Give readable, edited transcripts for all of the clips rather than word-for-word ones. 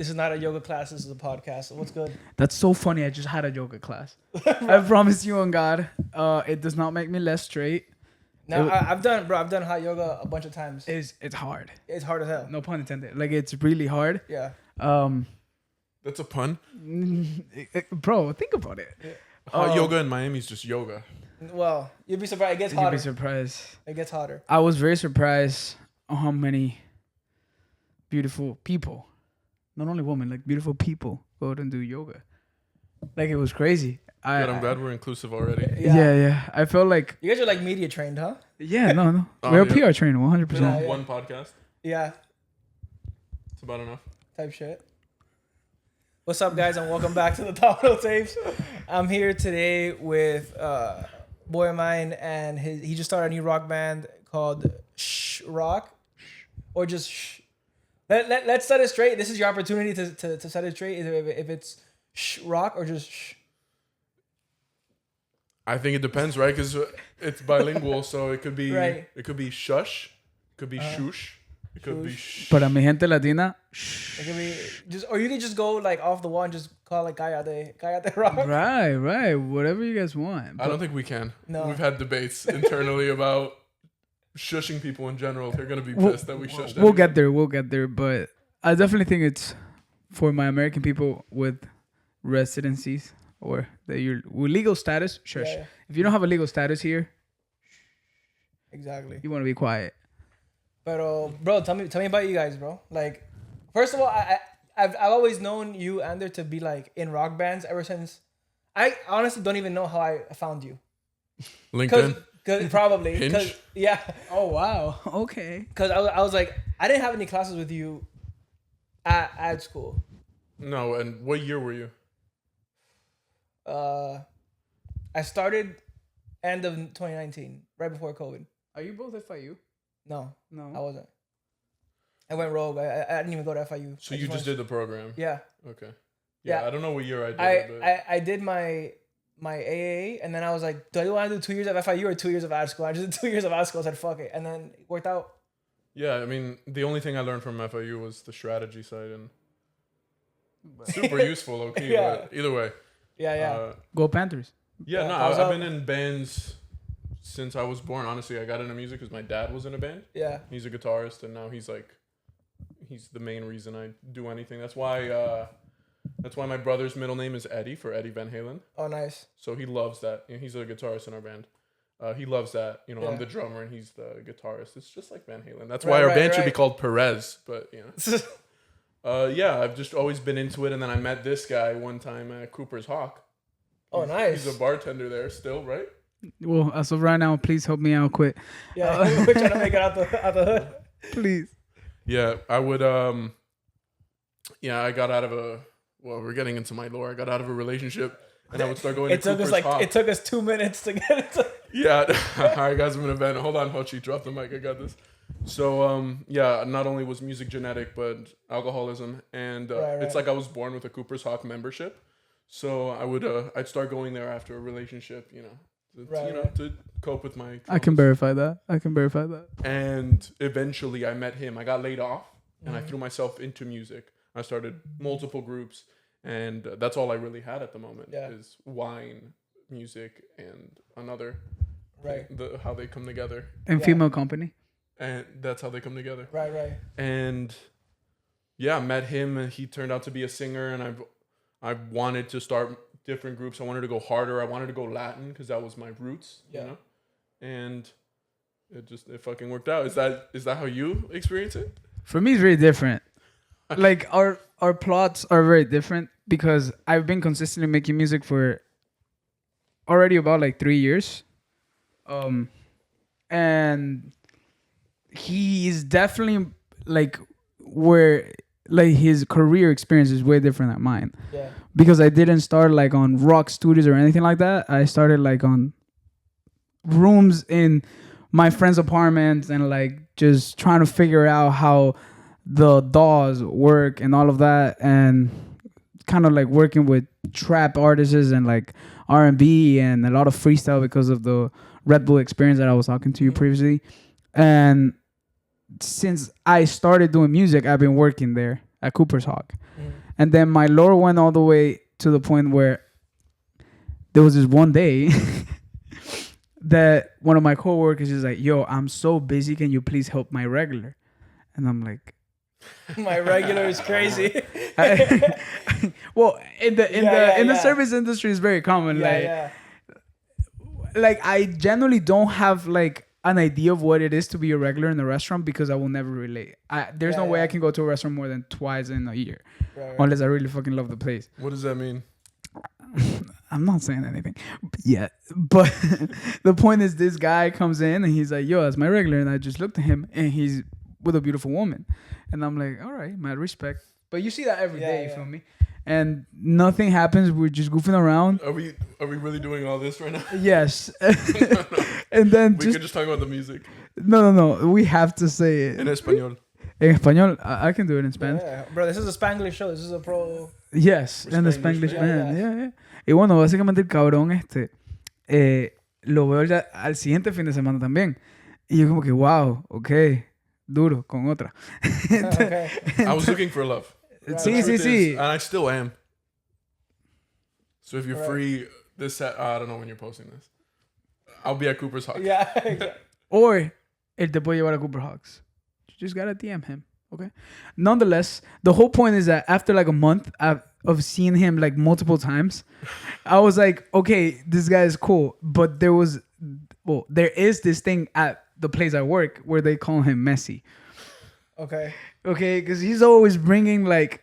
This is not a yoga class. This is a podcast. So what's good? That's so funny. I just had a yoga class. I promise you on God, it does not make me less straight. Now I've done hot yoga a bunch of times. It's hard. It's hard as hell. No pun intended. Like it's really hard. Yeah. That's a pun. Bro, think about it. Yeah. Hot yoga in Miami is just yoga. Well, you'd be surprised. It gets hotter. You'd be surprised. It gets hotter. I was very surprised on how many beautiful people, not only women, like beautiful people, go out and do yoga. Like it was crazy. I'm glad we're inclusive already. Yeah. I felt like you guys are like media trained, huh? Yeah, no. We're a PR trainer, 100%. Yeah. One podcast. Yeah. It's about enough. Type shit. What's up, guys, and welcome back to the Domino Tapes. I'm here today with boy of mine, and he just started a new rock band called Shh Rock, or just Shh. Let's set it straight. This is your opportunity to set it straight. If it's Shh Rock or just Shh. I think it depends, right? Because it's bilingual, so it could be Right. It could be Shush, it could be Shush, it could be Shh. Para mi gente latina, It could be just, or you can just go like off the wall and just call it Cállate Rock. right, whatever you guys want. I don't think we can. No. We've had debates internally about shushing people in general. They're gonna be pissed that we shushed them. We'll get there, but I definitely think it's for my American people with residencies or your legal status. Shush. Yeah. If you don't have a legal status here, exactly. you want to be quiet. But bro, tell me about you guys, bro. Like, first of all, I've always known you, Ander, to be like in rock bands ever since. I honestly don't even know how I found you. LinkedIn. Cause probably. Hinge? Yeah. Oh wow. Okay. Because I was like, I didn't have any classes with you at school. No, and what year were you? I started end of 2019, right before COVID. Are you both FIU? No, No. I wasn't. I went rogue. I didn't even go to FIU. So you just did the program? Yeah. Okay. Yeah. I don't know what year I did it, I did my AA, and then I was like, do I want to do 2 years of FIU or 2 years of ad school? I just did 2 years of ad school. I said, fuck it. And then it worked out. Yeah, I mean, the only thing I learned from FIU was the strategy side, and super useful, okay. Yeah. But either way. Yeah. Go Panthers. Yeah, Yeah, no, thumbs I've up. been in bands since I was born. Honestly, I got into music because my dad was in a band. Yeah. He's a guitarist, and now he's the main reason I do anything. That's why my brother's middle name is Eddie, for Eddie Van Halen. Oh, nice. So he loves that. You know, he's a guitarist in our band. He loves that. You know, Yeah. I'm the drummer and he's the guitarist. It's just like Van Halen. That's why our band should be called Perez. But you know, yeah, I've just always been into it. And then I met this guy one time at Cooper's Hawk. Oh, nice. He's a bartender there still, right? Well, as of right now, please help me out quick. Yeah, we're trying to make it out the hood. Please. Yeah, I would. Yeah, I got out of we're getting into my lore. I got out of a relationship, and I would start going. It to took Cooper's us Hawk. it took us 2 minutes to get it. Yeah. All right, guys, I'm in a band. Hold on, Hochi. Drop the mic. I got this. So, yeah, not only was music genetic, but alcoholism. And Right. it's like I was born with a Cooper's Hawk membership. So I'd start going there after a relationship, to cope with my traumas. I can verify that. And eventually I met him. I got laid off, and I threw myself into music. I started multiple groups, and that's all I really had at the moment is wine, music, and another. Right. How they come together. And female company. And that's how they come together. Right. And yeah, I met him, and he turned out to be a singer, and I wanted to start different groups. I wanted to go harder. I wanted to go Latin because that was my roots, you know? And it fucking worked out. Is that how you experience it? For me, it's very different. Like our plots are very different because I've been consistently making music for already about like 3 years. And he is definitely like where like his career experience is way different than mine. Yeah. Because I didn't start like on rock studios or anything like that. I started like on rooms in my friend's apartments and like just trying to figure out how the DAWs work and all of that, and kind of like working with trap artists and like R&B and a lot of freestyle because of the Red Bull experience that I was talking to you previously. And since I started doing music, I've been working there. at Cooper's Hawk. And then my lore went all the way to the point where there was this one day that one of my coworkers is like, yo, I'm so busy. Can you please help my regular? And I'm like, my regular is crazy. well, in the Yeah. service industry, it's very common. Yeah. Like I generally don't have like an idea of what it is to be a regular in a restaurant because I will never relate. There's no way I can go to a restaurant more than twice in a year, unless I really fucking love the place. What does that mean? I'm not saying anything yet, but the point is, this guy comes in and he's like, "Yo, that's my regular," and I just looked at him and he's with a beautiful woman, and I'm like, "All right, mad respect." But you see that every day, you feel me? And nothing happens. We're just goofing around. Are we really doing all this right now? Yes. And then we could just talk about the music. No. We have to say it In español. En español. I can do it in Spanish. Yeah. Bro, this is a Spanglish show. This is a pro. Yes, We're and the Spanglish, Spanglish yeah. band. Yeah. Y bueno, básicamente el cabrón lo veo ya al siguiente fin de semana también. Y yo como que, wow, ok, duro, con otra. Okay. I was looking for love. Sí. And I still am. So if you're free I don't know when you're posting this. I'll be at Cooper's Hawk. Yeah. Or él te puede llevar a Cooper Hawks. You just gotta DM him, okay? Nonetheless, the whole point is that after like a month of seeing him like multiple times, I was like, okay, this guy is cool. But there is this thing at the place I work where they call him Messi. Okay. Okay, because he's always bringing like,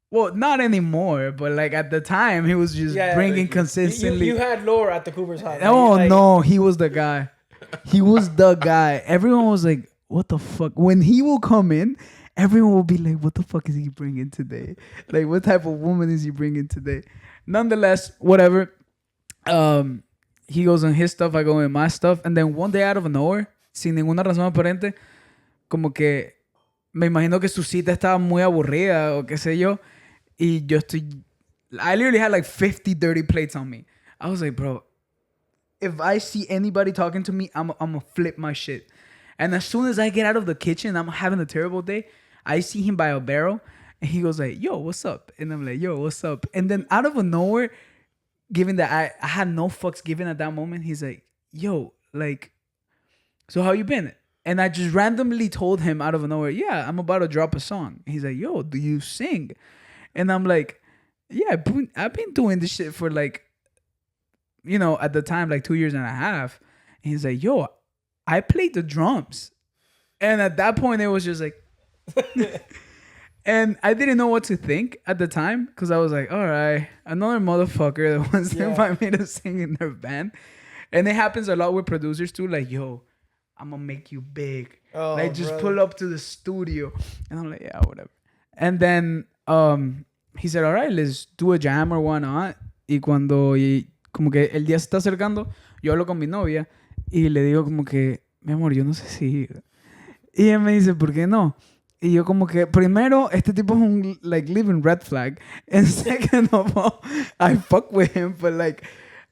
well, not anymore, but like at the time he was just bringing consistently. You had lore at the Cooper's house. Oh no, he was the guy. He was the guy. Everyone was like, "What the fuck?" When he will come in, everyone will be like, "What the fuck is he bringing today? Like, what type of woman is he bringing today?" Nonetheless, whatever. He goes on his stuff, I go in my stuff, and then one day out of nowhere, sin ninguna razón aparente, como que me imagino que su cita estaba muy aburrida o qué sé yo. Y I literally had like 50 dirty plates on me. I was like, bro, if I see anybody talking to me, I'm going to flip my shit. And as soon as I get out of the kitchen, I'm having a terrible day, I see him by a barrel and he goes like, yo, what's up? And I'm like, yo, what's up? And then out of nowhere, given that I had no fucks given at that moment, he's like, yo, like, so how you been? And I just randomly told him out of nowhere, yeah, I'm about to drop a song. He's like, yo, do you sing? And I'm like, yeah, I've been doing this shit for like, you know, at the time, like 2 years and a half. And he's like, yo, I played the drums. And at that point, it was just like, and I didn't know what to think at the time because I was like, all right, another motherfucker that wants to invite me to sing in their band. And it happens a lot with producers too. Like, yo, I'm going to make you big. Like, just pull up to the studio. And I'm like, yeah, whatever. And then he said, all right, let's do a jam or whatnot. Y como que el día se está acercando, yo hablo con mi novia y le digo como que, mi amor, yo no sé si ir. Y ella me dice, ¿por qué no? Y yo como que, primero, este tipo es un, like, living red flag. And second of all, I fuck with him, but, like,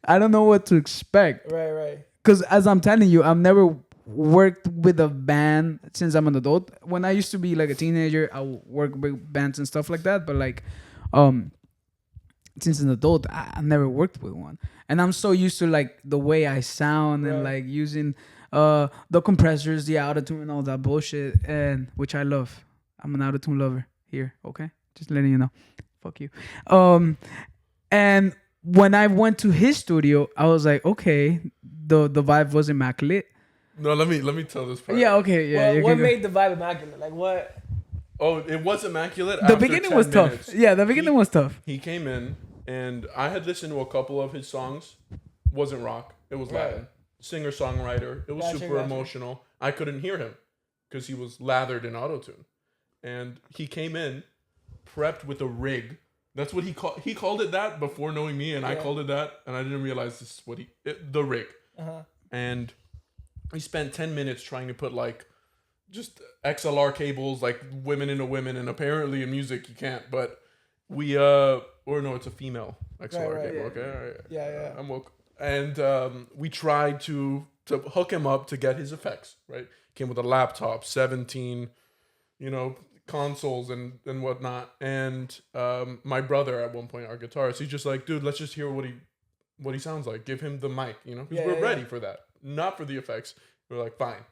I don't know what to expect. Right. Because as I'm telling you, I've never worked with a band since I'm an adult. When I used to be, like, a teenager, I would work with bands and stuff like that. But, like, since an adult, I never worked with one. And I'm so used to, like, the way I sound and, like, using the compressors, the autotune, and all that bullshit, and which I love. I'm an autotune lover here, okay? Just letting you know. Fuck you. And when I went to his studio, I was like, okay, the vibe was immaculate. No, let me tell this part. Yeah, okay, yeah. Well, what made the vibe immaculate? Like what? Oh, it was immaculate. The beginning was minutes. tough. Yeah, the beginning was tough. He came in, and I had listened to a couple of his songs. Wasn't rock. It was Latin. Singer-songwriter. It was super emotional. I couldn't hear him because he was lathered in autotune. And he came in, prepped with a rig. That's what he called it that before knowing me, and I called it that, and I didn't realize this is what the rig. And we spent 10 minutes trying to put like just XLR cables, like women into women, and apparently in music you can't. But we or no, it's a female XLR cable. Okay, all right. Yeah. I'm woke. And we tried to hook him up to get his effects. Right, came with a laptop, 17, consoles and whatnot. And my brother at one point, our guitarist, he's just like, dude, let's just hear what he sounds like. Give him the mic, you know, because we're ready for that, not for the effects. We're like, fine.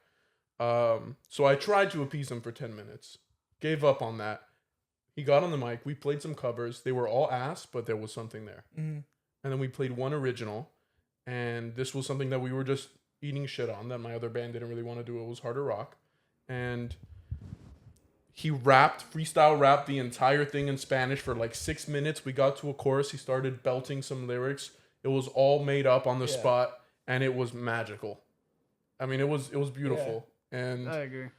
So I tried to appease him for 10 minutes, gave up on that. He got on the mic. We played some covers. They were all ass, but there was something there. Mm-hmm. And then we played one original, and this was something that we were just eating shit on that my other band didn't really want to do. It was harder rock. And he freestyle rapped the entire thing in Spanish for like 6 minutes. We got to a chorus. He started belting some lyrics. It was all made up on the spot, and it was magical. I mean, it was beautiful. Yeah. And I agree.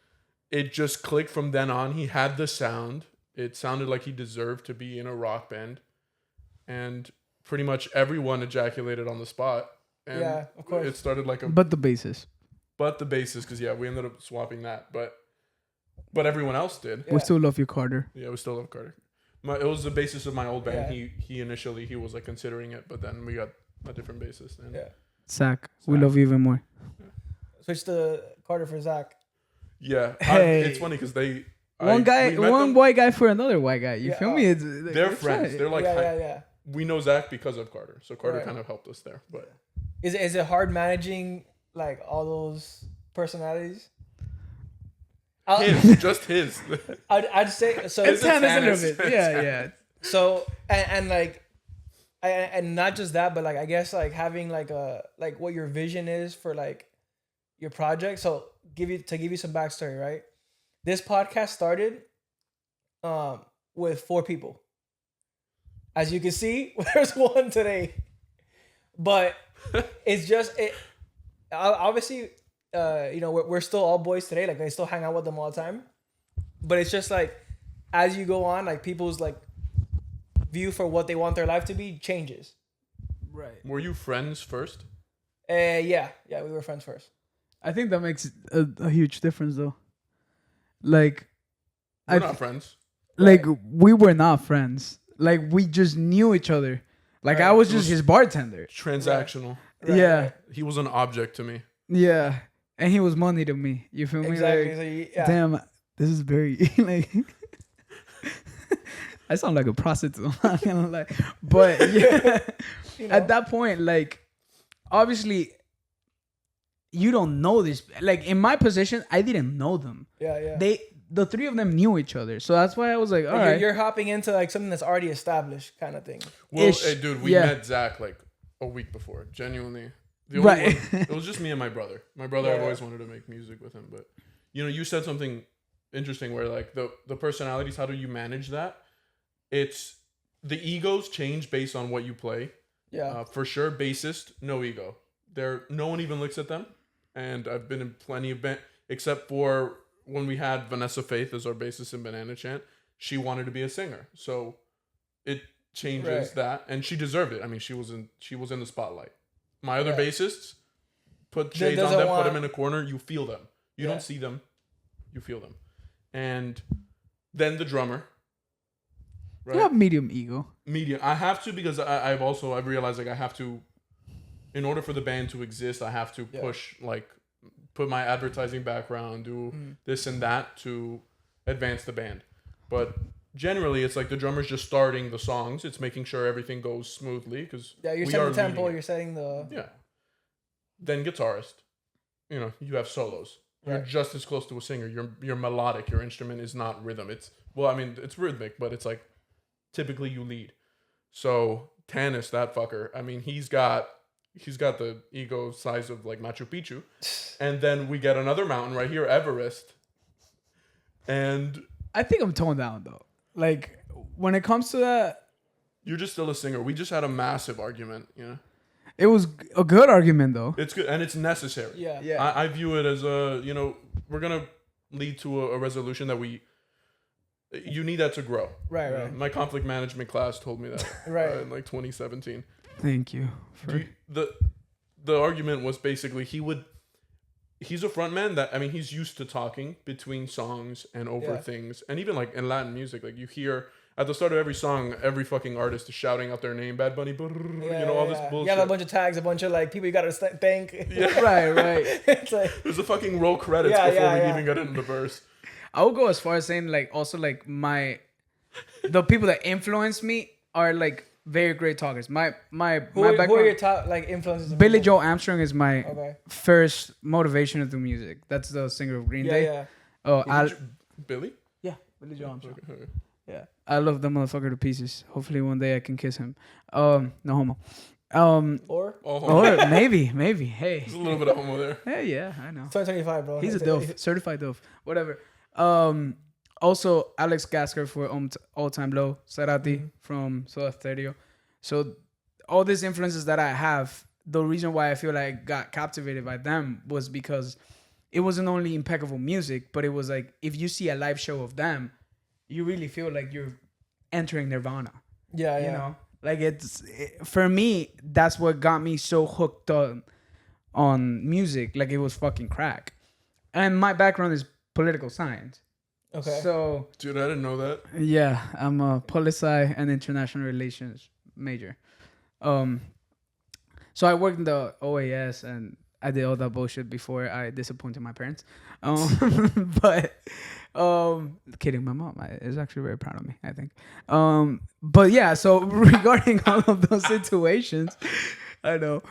It just clicked from then on. He had the sound. It sounded like he deserved to be in a rock band. And pretty much everyone ejaculated on the spot. And yeah, of course. It started like a... But the bassist. But the bassist, because, we ended up swapping that. But everyone else did. Yeah. We still love you, Carter. Yeah, we still love Carter. It was the bassist of my old band. Yeah. He initially, he was like considering it, but then we got a different bassist. And Zach, we love you even more. Yeah. Switch to Carter for Zach. Yeah. Hey. It's funny because they... One white guy for another white guy. You feel me? They're friends. They're like... Yeah. We know Zach because of Carter. So Carter kind of helped us there. But Is it hard managing like all those personalities? Just his. I'd say so. It's a little bit. Yeah. So and like, and not just that, but like I guess like having like what your vision is for like your project. So give you some backstory, right? This podcast started with 4 people. As you can see, there's 1 today, but it's just obviously. We're still all boys today. Like I still hang out with them all the time, but it's just like as you go on, like people's like view for what they want their life to be changes. Right. Were you friends first? Yeah, we were friends first. I think that makes a huge difference, though. Like, we're not friends. Like we were not friends. Like we just knew each other. Like I was just his bartender. Transactional. Right. Yeah. Right. He was an object to me. Yeah. And he was money to me. You feel me? Exactly. Like, damn, this is very like. I sound like a prostitute. I'm not gonna lie, but at that point, like, obviously, you don't know this. Like in my position, I didn't know them. Yeah. The 3 of them knew each other, so that's why I was like, all right. You're hopping into like something that's already established, kind of thing. Well, hey, dude, we met Zach like a week before. Genuinely. The only one, it was just me and my brother. My brother, I've always wanted to make music with him. But, you said something interesting where, like, the personalities, how do you manage that? It's the egos change based on what you play. Yeah. For sure, bassist, no ego. No one even looks at them. And I've been in plenty of bands, except for when we had Vanessa Faith as our bassist in Banana Chant. She wanted to be a singer. So it changes that. And she deserved it. I mean, she was in the spotlight. My other bassists, put shades on them, put them in a corner. You feel them. You don't see them. You feel them. And then the drummer. Right? You have medium ego. Medium. I have to because I've realized like I have to, in order for the band to exist, I have to put my advertising background, do this and that to advance the band. But generally, it's like the drummer's just starting the songs. It's making sure everything goes smoothly because you're setting the tempo. You're setting the Then guitarist, you have solos. You're just as close to a singer. You're melodic. Your instrument is not rhythm. It's rhythmic, but it's like typically you lead. So Tanis, that fucker. I mean, he's got the ego size of like Machu Picchu, and then we get another mountain right here, Everest, and I think I'm toned down though. Like, when it comes to that... You're just still a singer. We just had a massive argument, It was a good argument, though. It's good, and it's necessary. Yeah. I view it as we're going to lead to a resolution that you need that to grow. Right. My conflict management class told me that in like 2017. Thank you. The argument was basically he's a frontman that, I mean, he's used to talking between songs and over things. And even like in Latin music, like you hear at the start of every song, every fucking artist is shouting out their name, Bad Bunny, all this bullshit. You have a bunch of tags, a bunch of like people you got to thank. Yeah. Right. It's like, there's a fucking roll credits before we even get into the verse. I would go as far as saying like also like the people that influence me are like very great talkers. My Who are your top like influences? Billy Joe Armstrong is my Okay. first motivation to do music. That's the singer of Green Day. Yeah. Oh, Billy? yeah, Billy Joe Armstrong. Okay. Yeah, I love the motherfucker to pieces. Hopefully one day I can kiss him. No homo. Or Or maybe. Hey. There's a little bit of homo there. Hey, yeah, I know. 2025, bro. He's a doof, certified doof, whatever. Also Alex Gasker for All Time Low, Sarati from Soda Stereo. So all these influences that I have, the reason why I feel like I got captivated by them was because it wasn't only impeccable music, but it was like if you see a live show of them, you really feel like you're entering Nirvana. Yeah. You know, like for me, that's what got me so hooked on music. Like it was fucking crack. And my background is political science. Okay. So, Dude, I didn't know that. yeah, I'm a poli-sci and international relations major. So I worked in the OAS and I did all that bullshit before I disappointed my parents. But kidding, my mom is actually very proud of me, I think. But yeah, so regarding all of those situations, I know.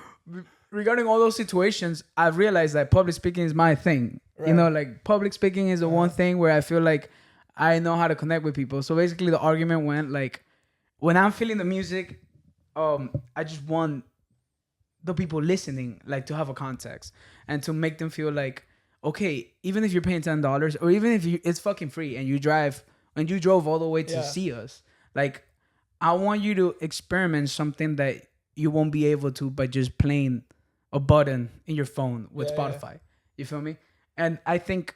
Regarding all those situations, I've realized that public speaking is my thing. Right. You know, like public speaking is the one thing where I feel like I know how to connect with people. So basically the argument went like, when I'm feeling the music, I just want the people listening like to have a context and to make them feel like, okay, even if you're paying $10 or even if it's fucking free and you drove all the way to see us, like I want you to experiment something that you won't be able to by just playing a button in your phone with Spotify. Yeah. You feel me? And I think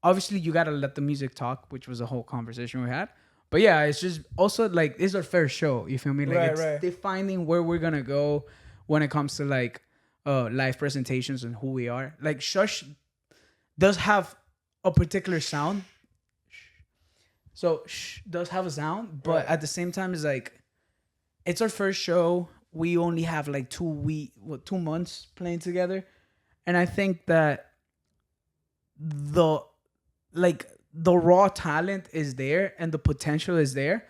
obviously you gotta let the music talk, which was a whole conversation we had. But yeah, it's just also like it's our first show. You feel me? Like it's defining where we're gonna go when it comes to like live presentations and who we are. Like Shush does have a particular sound. So does have a sound, but at the same time it's like it's our first show. We only have like 2 months playing together. And I think that the raw talent is there and the potential is there.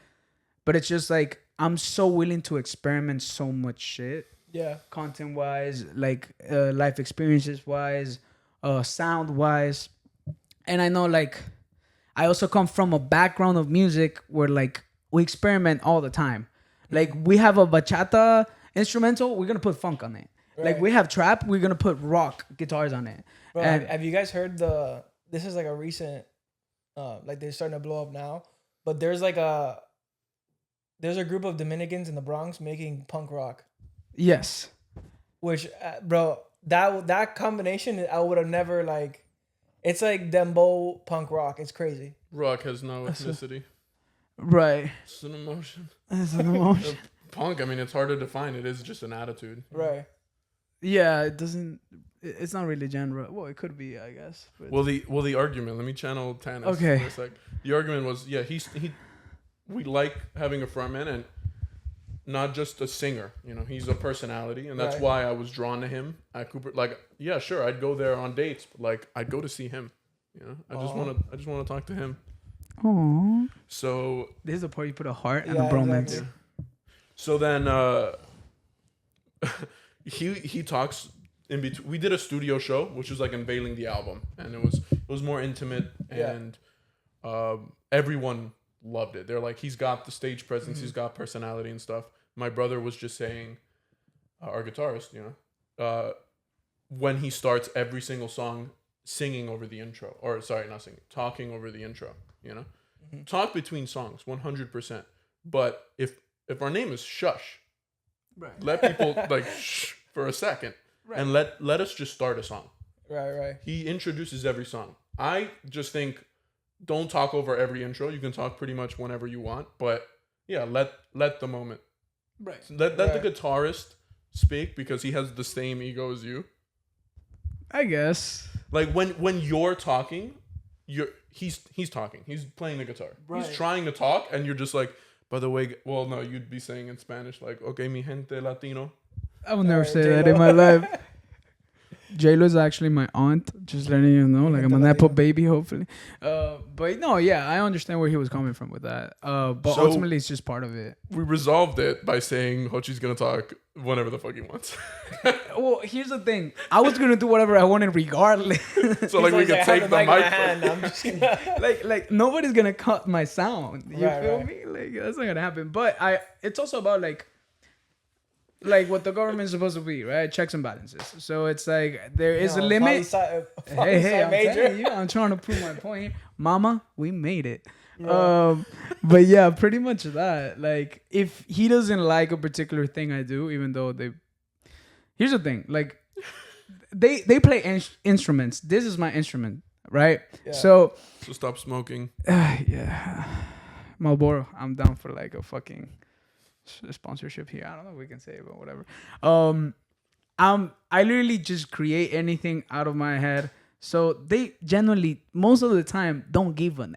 But it's just like I'm so willing to experiment so much shit. Yeah. Content wise, like life experiences wise, sound wise. And I know like I also come from a background of music where like we experiment all the time. Like we have a bachata instrumental, we're gonna put funk on it. Right. Like we have trap, we're gonna put rock guitars on it. Bro, and have you guys heard this is like a recent, like they're starting to blow up now, but there's a group of Dominicans in the Bronx making punk rock. Yes. Which, bro, that combination, I would have never like, it's like dembo punk rock. It's crazy. Rock has no ethnicity. Right. It's an emotion. It's an emotion. Punk, I mean, it's hard to define. It is just an attitude. Right. Yeah, it's not really genre. Well, it could be, I guess. But. Well, the argument, let me channel Tannis okay. for a sec. The argument was, yeah, we like having a frontman and not just a singer. You know, he's a personality, and that's why I was drawn to him at Cooper. Like, yeah, sure, I'd go there on dates, but like, I'd go to see him. You know, I just want to talk to him. Aww. So this is the part you put a heart and a bromance. Exactly. So then he talks in between. We did a studio show, which was like unveiling the album, and it was more intimate, and everyone loved it. They're like, he's got the stage presence, he's got personality and stuff. My brother was just saying, our guitarist, you know, when he starts every single song singing over the intro, or sorry, not singing, talking over the intro, you know, talk between songs, 100%. But if our name is Shush, let people like shh for a second, and let us just start a song. Right. He introduces every song. I just think, don't talk over every intro. You can talk pretty much whenever you want, but yeah, let the moment. Right. Let the guitarist speak, because he has the same ego as you. I guess. Like when you're talking, he's talking. He's playing the guitar. Right. He's trying to talk, and you're just like, by the way, well, no, you'd be saying in Spanish like, okay, mi gente latino. I will never say that in my life. J-Lo is actually my aunt. Just letting you know, like I'm a nepo baby, hopefully. But no, yeah, I understand where he was coming from with that. But So- ultimately, it's just part of it. We resolved it by saying Hochi's gonna talk whenever the fuck he wants. Well, here's the thing. I was gonna do whatever I wanted regardless. So like we could take the mic. in my hand. I'm just gonna... like nobody's gonna cut my sound. You Right, feel right. me? Like that's not gonna happen. But it's also about like what the government's supposed to be, right? Checks and balances. So it's like there is a limit. Hey, I'm telling you, I'm trying to prove my point here. Mama, we made it. But yeah, pretty much that. Like if he doesn't like a particular thing I do, even though here's the thing, like they play instruments. This is my instrument, right? Yeah. So stop smoking. Yeah, Marlboro. I'm down for like a fucking sponsorship here. I don't know if we can say it, but whatever. I literally just create anything out of my head. So they generally most of the time don't give a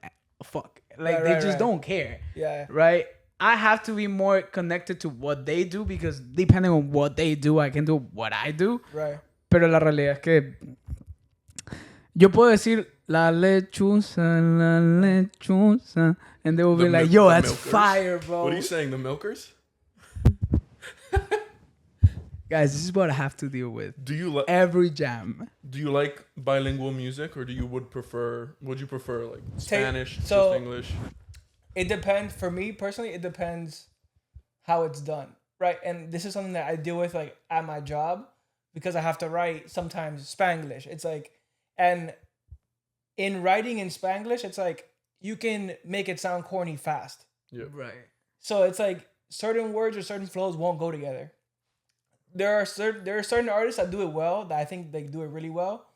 fuck. Like they just don't care. Yeah. Right. I have to be more connected to what they do because depending on what they do, I can do what I do. Right. Pero la realidad es que yo puedo decir la lechuza, and they will be like, "Yo, that's milkers. fire, bro." What are you saying, the milkers? Guys, this is what I have to deal with. Do you like Every jam. Do you like bilingual music, or would you prefer like Spanish, so- just English? It depends. For me personally, it depends how it's done, right? And this is something that I deal with like at my job because I have to write sometimes Spanglish. It's like, and in writing in Spanglish, it's like you can make it sound corny fast. Yeah. Right. So it's like certain words or certain flows won't go together. There are certain artists that do it well, that I think they do it really well.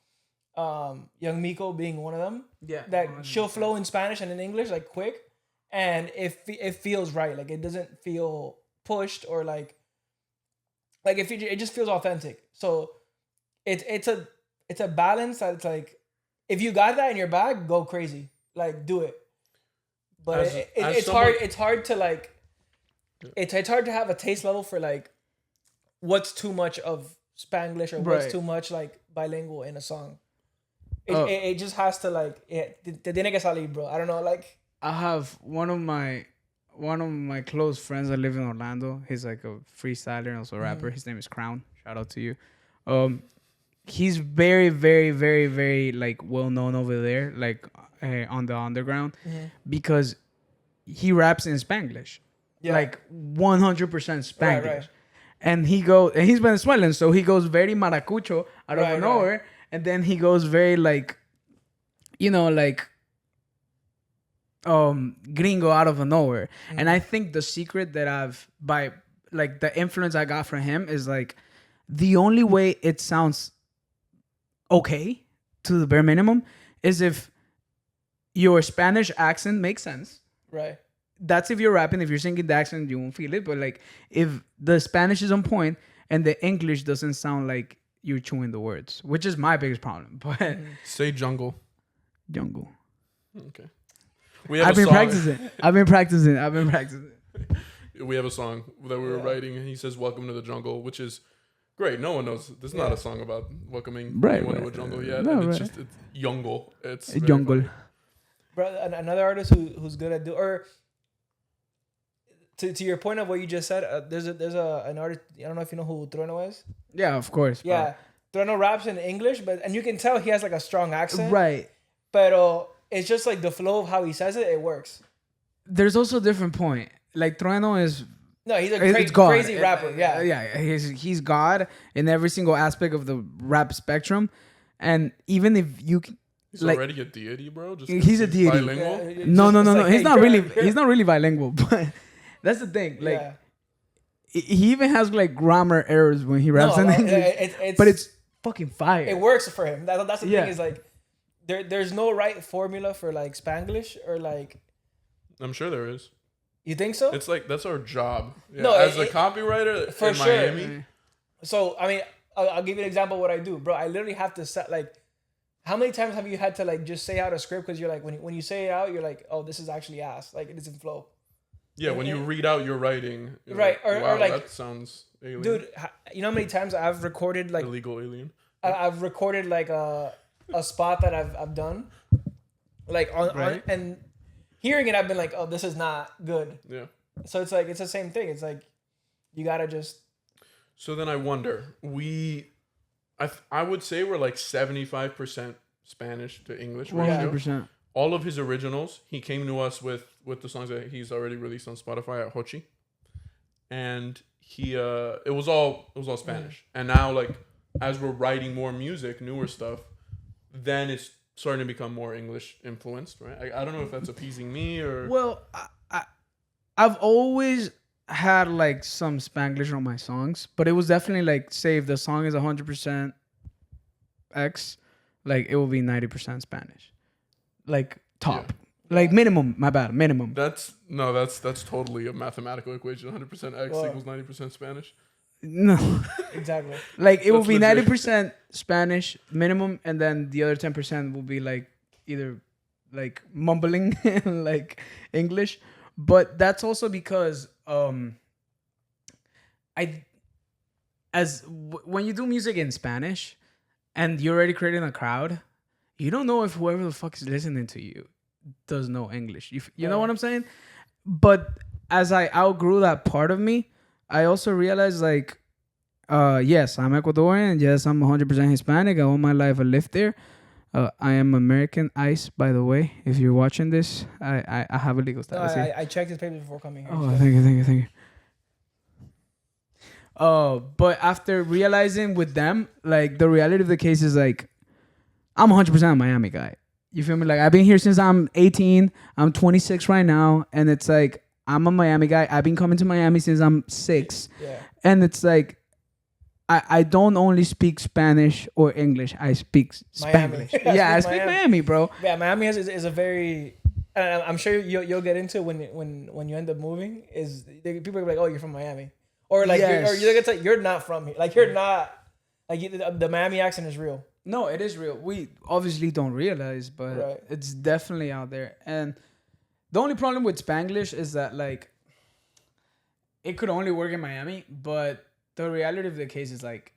Young Miko being one of them. Yeah. That she'll flow in Spanish and in English like quick, and it feels right. Like it doesn't feel pushed or like if it just feels authentic. So it's a balance that it's like if you got that in your bag, go crazy, like do it. But it's hard. It's hard to like. It's hard to have a taste level for like what's too much of Spanglish or what's too much like bilingual in a song. It just has to like te tiene que salir, bro. I don't know, like I have one of my close friends that live in Orlando. He's like a freestyler and also a rapper. His name is Crown. Shout out to you. He's very, very, very, very like well known over there, like on the underground, because he raps in Spanglish, like 100% Spanglish. Right. And he's Venezuelan, so he goes very maracucho out of nowhere, and then he goes very like, like gringo out of nowhere. And I think the secret that the influence I got from him is like the only way it sounds okay to the bare minimum is if your Spanish accent makes sense. right. That's if you're rapping. If you're singing the accent, you won't feel it. But like if the Spanish is on point and the English doesn't sound like you're chewing the words, which is my biggest problem. But Say jungle. jungle. Okay. We have I've a been song. practicing. I've been practicing. We have a song that we were writing, and he says "Welcome to the Jungle," which is great. No one knows. This is not a song about welcoming anyone to a jungle yet. No, and it's jungle. It's very Jungle. funny. Bro, another artist who's good at to your point of what you just said, there's an artist, I don't know if you know who Trueno is. Yeah, of course. Yeah, Trueno raps in English, and you can tell he has like a strong accent. Right. But it's just like the flow of how he says it works. There's also a different point. Like Trueno is No, he's a it's God. crazy rapper. Yeah. Yeah. He's God in every single aspect of the rap spectrum, and even if you He's like, already a deity, bro. Just he's a deity. bilingual. Yeah, No. like, He's hey, not you're- really. you're- He's not really bilingual, but that's the thing. Like Yeah. he even has like grammar errors when he raps No, in English, but it's fucking fire. it works for him. That's the Yeah. thing is like there's no right formula for like Spanglish or like. I'm sure there is. You think so? It's like that's our job. Yeah, No, as a copywriter for in sure. Miami. So I mean, I'll give you an example of what I do, bro. I literally have to set like. How many times have you had to like just say out a script because you're like when you say it out you're like, oh, this is actually ass, like it doesn't flow. Yeah, when you read out your writing, you're Right, like, or wow, like- that sounds alien. Dude, you know how many times I've recorded like illegal alien. I've recorded like a spot that I've done, like on and hearing it, I've been like, oh, this is not good. Yeah. So it's like it's the same thing. It's like you gotta just. So then I wonder, I would say we're like 75% Spanish to English ratio. 100%. All of his originals, he came to us with the songs that he's already released on Spotify at Hochi, and he it was all Spanish. And now, like, as we're writing more music, newer stuff, then it's starting to become more English influenced, right? I don't know if that's appeasing me or. Well, I've always had like some Spanglish on my songs, but it was definitely like, say if the song is 100% X, like it will be 90% Spanish, like top, like minimum. My bad, minimum. That's totally a mathematical equation. 100% X equals 90% Spanish. No, Exactly. like it will That's be legit. 90% Spanish minimum, and then the other 10% will be like either like mumbling like English. But that's also because when you do music in Spanish and you're already creating a crowd, you don't know if whoever the fuck is listening to you does know English. You know what I'm saying? But as I outgrew that part of me, I also realized like, yes, I'm Ecuadorian. Yes, I'm 100% Hispanic. I all my life I lived there. I am American ICE, by the way. If you're watching this, I have a legal No, status here. I checked his papers before coming here. Oh, thank you. But after realizing with them, like the reality of the case is like, I'm 100% a Miami guy. You feel me? Like I've been here since I'm 18. I'm 26 right now, and it's like I'm a Miami guy. I've been coming to Miami since I'm 6. Yeah. And it's like I don't only speak Spanish or English. I speak Miami. Spanglish. Yeah, I speak Miami, bro. Yeah, Miami is a very. And I'm sure you'll get into when you end up moving. People are like, oh, you're from Miami, or like, Yes. you're not from here. Like you're not. Like the Miami accent is real. No, it is real. We obviously don't realize, but it's definitely out there. And the only problem with Spanglish is that like it could only work in Miami, but the reality of the case is like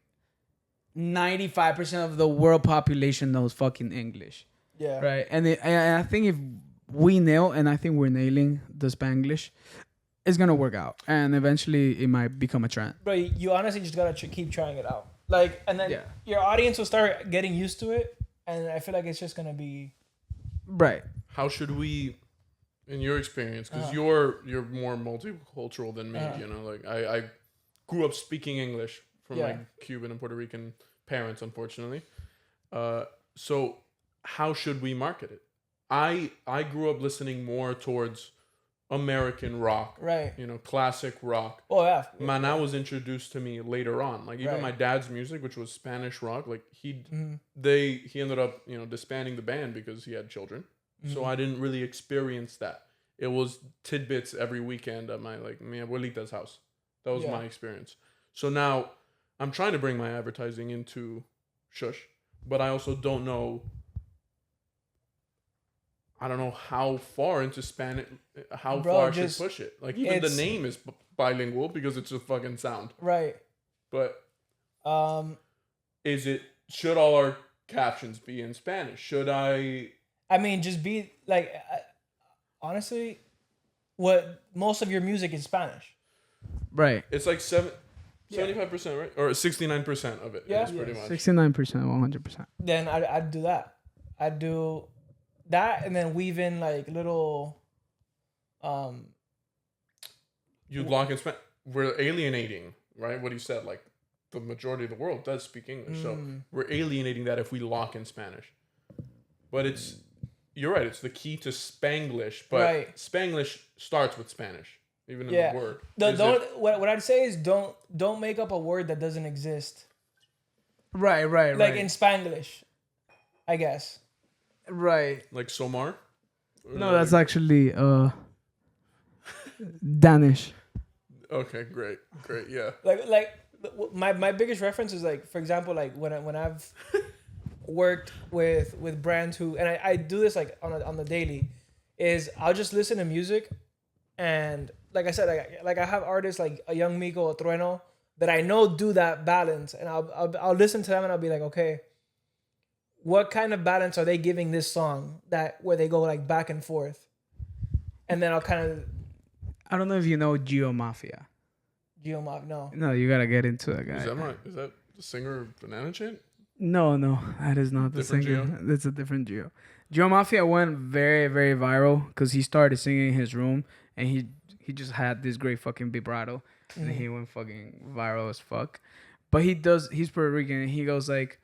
95% of the world population knows fucking English. Yeah. Right. And I think if we nail, and I think we're nailing the Spanglish, it's gonna work out, and eventually it might become a trend. But you honestly just gotta keep trying it out. Like, and then your audience will start getting used to it, and I feel like it's just gonna be right. How should we, in your experience, because you're more multicultural than me, you know, like I grew up speaking English from my Cuban and Puerto Rican parents, unfortunately. So how should we market it? I grew up listening more towards American rock, right? You know, classic rock. Oh yeah. Mana was introduced to me later on. Like even my dad's music, which was Spanish rock, like he ended up, you know, disbanding the band because he had children. So I didn't really experience that. It was tidbits every weekend at my mi abuelita's house. That was my experience. So now I'm trying to bring my advertising into Shush, but I also don't know. I don't know how far into Spanish, far I should push it. Like even the name is bilingual because it's a fucking sound. Right. But should all our captions be in Spanish? Should I mean, just be like, honestly, what most of your music is Spanish. Right. It's like 75%, right? Or 69% of it is pretty much. 69%, 100%. Then I'd do that. I'd do that, and then weave in like little You lock in Spanish. We're alienating, right? What he said, like the majority of the world does speak English, so we're alienating that if we lock in Spanish. But you're right. It's the key to Spanglish, but Spanglish starts with Spanish, even in the word. What I'd say is don't make up a word that doesn't exist. Right. Like in Spanglish, I guess. Right. Like Somar? No, that's actually Danish. Okay, great, yeah. Like my biggest reference is like, for example, like when I've worked with brands who, and I do this like on the daily, is I'll just listen to music, and like I said, like I have artists like a Young Miko, a Trueno, that I know do that balance, and I'll listen to them and I'll be like, okay, what kind of balance are they giving this song where they go like back and forth, and then I'll kind of. I don't know if you know Geo Mafia. No. No, you gotta get into that guy. Is that the singer of Banana Chain? No, that is not the Different singer. Geo? That's a different Geo. Geo Mafia went very, very viral because he started singing in his room and he just had this great fucking vibrato and he went fucking viral as fuck. But he's Puerto Rican and he goes like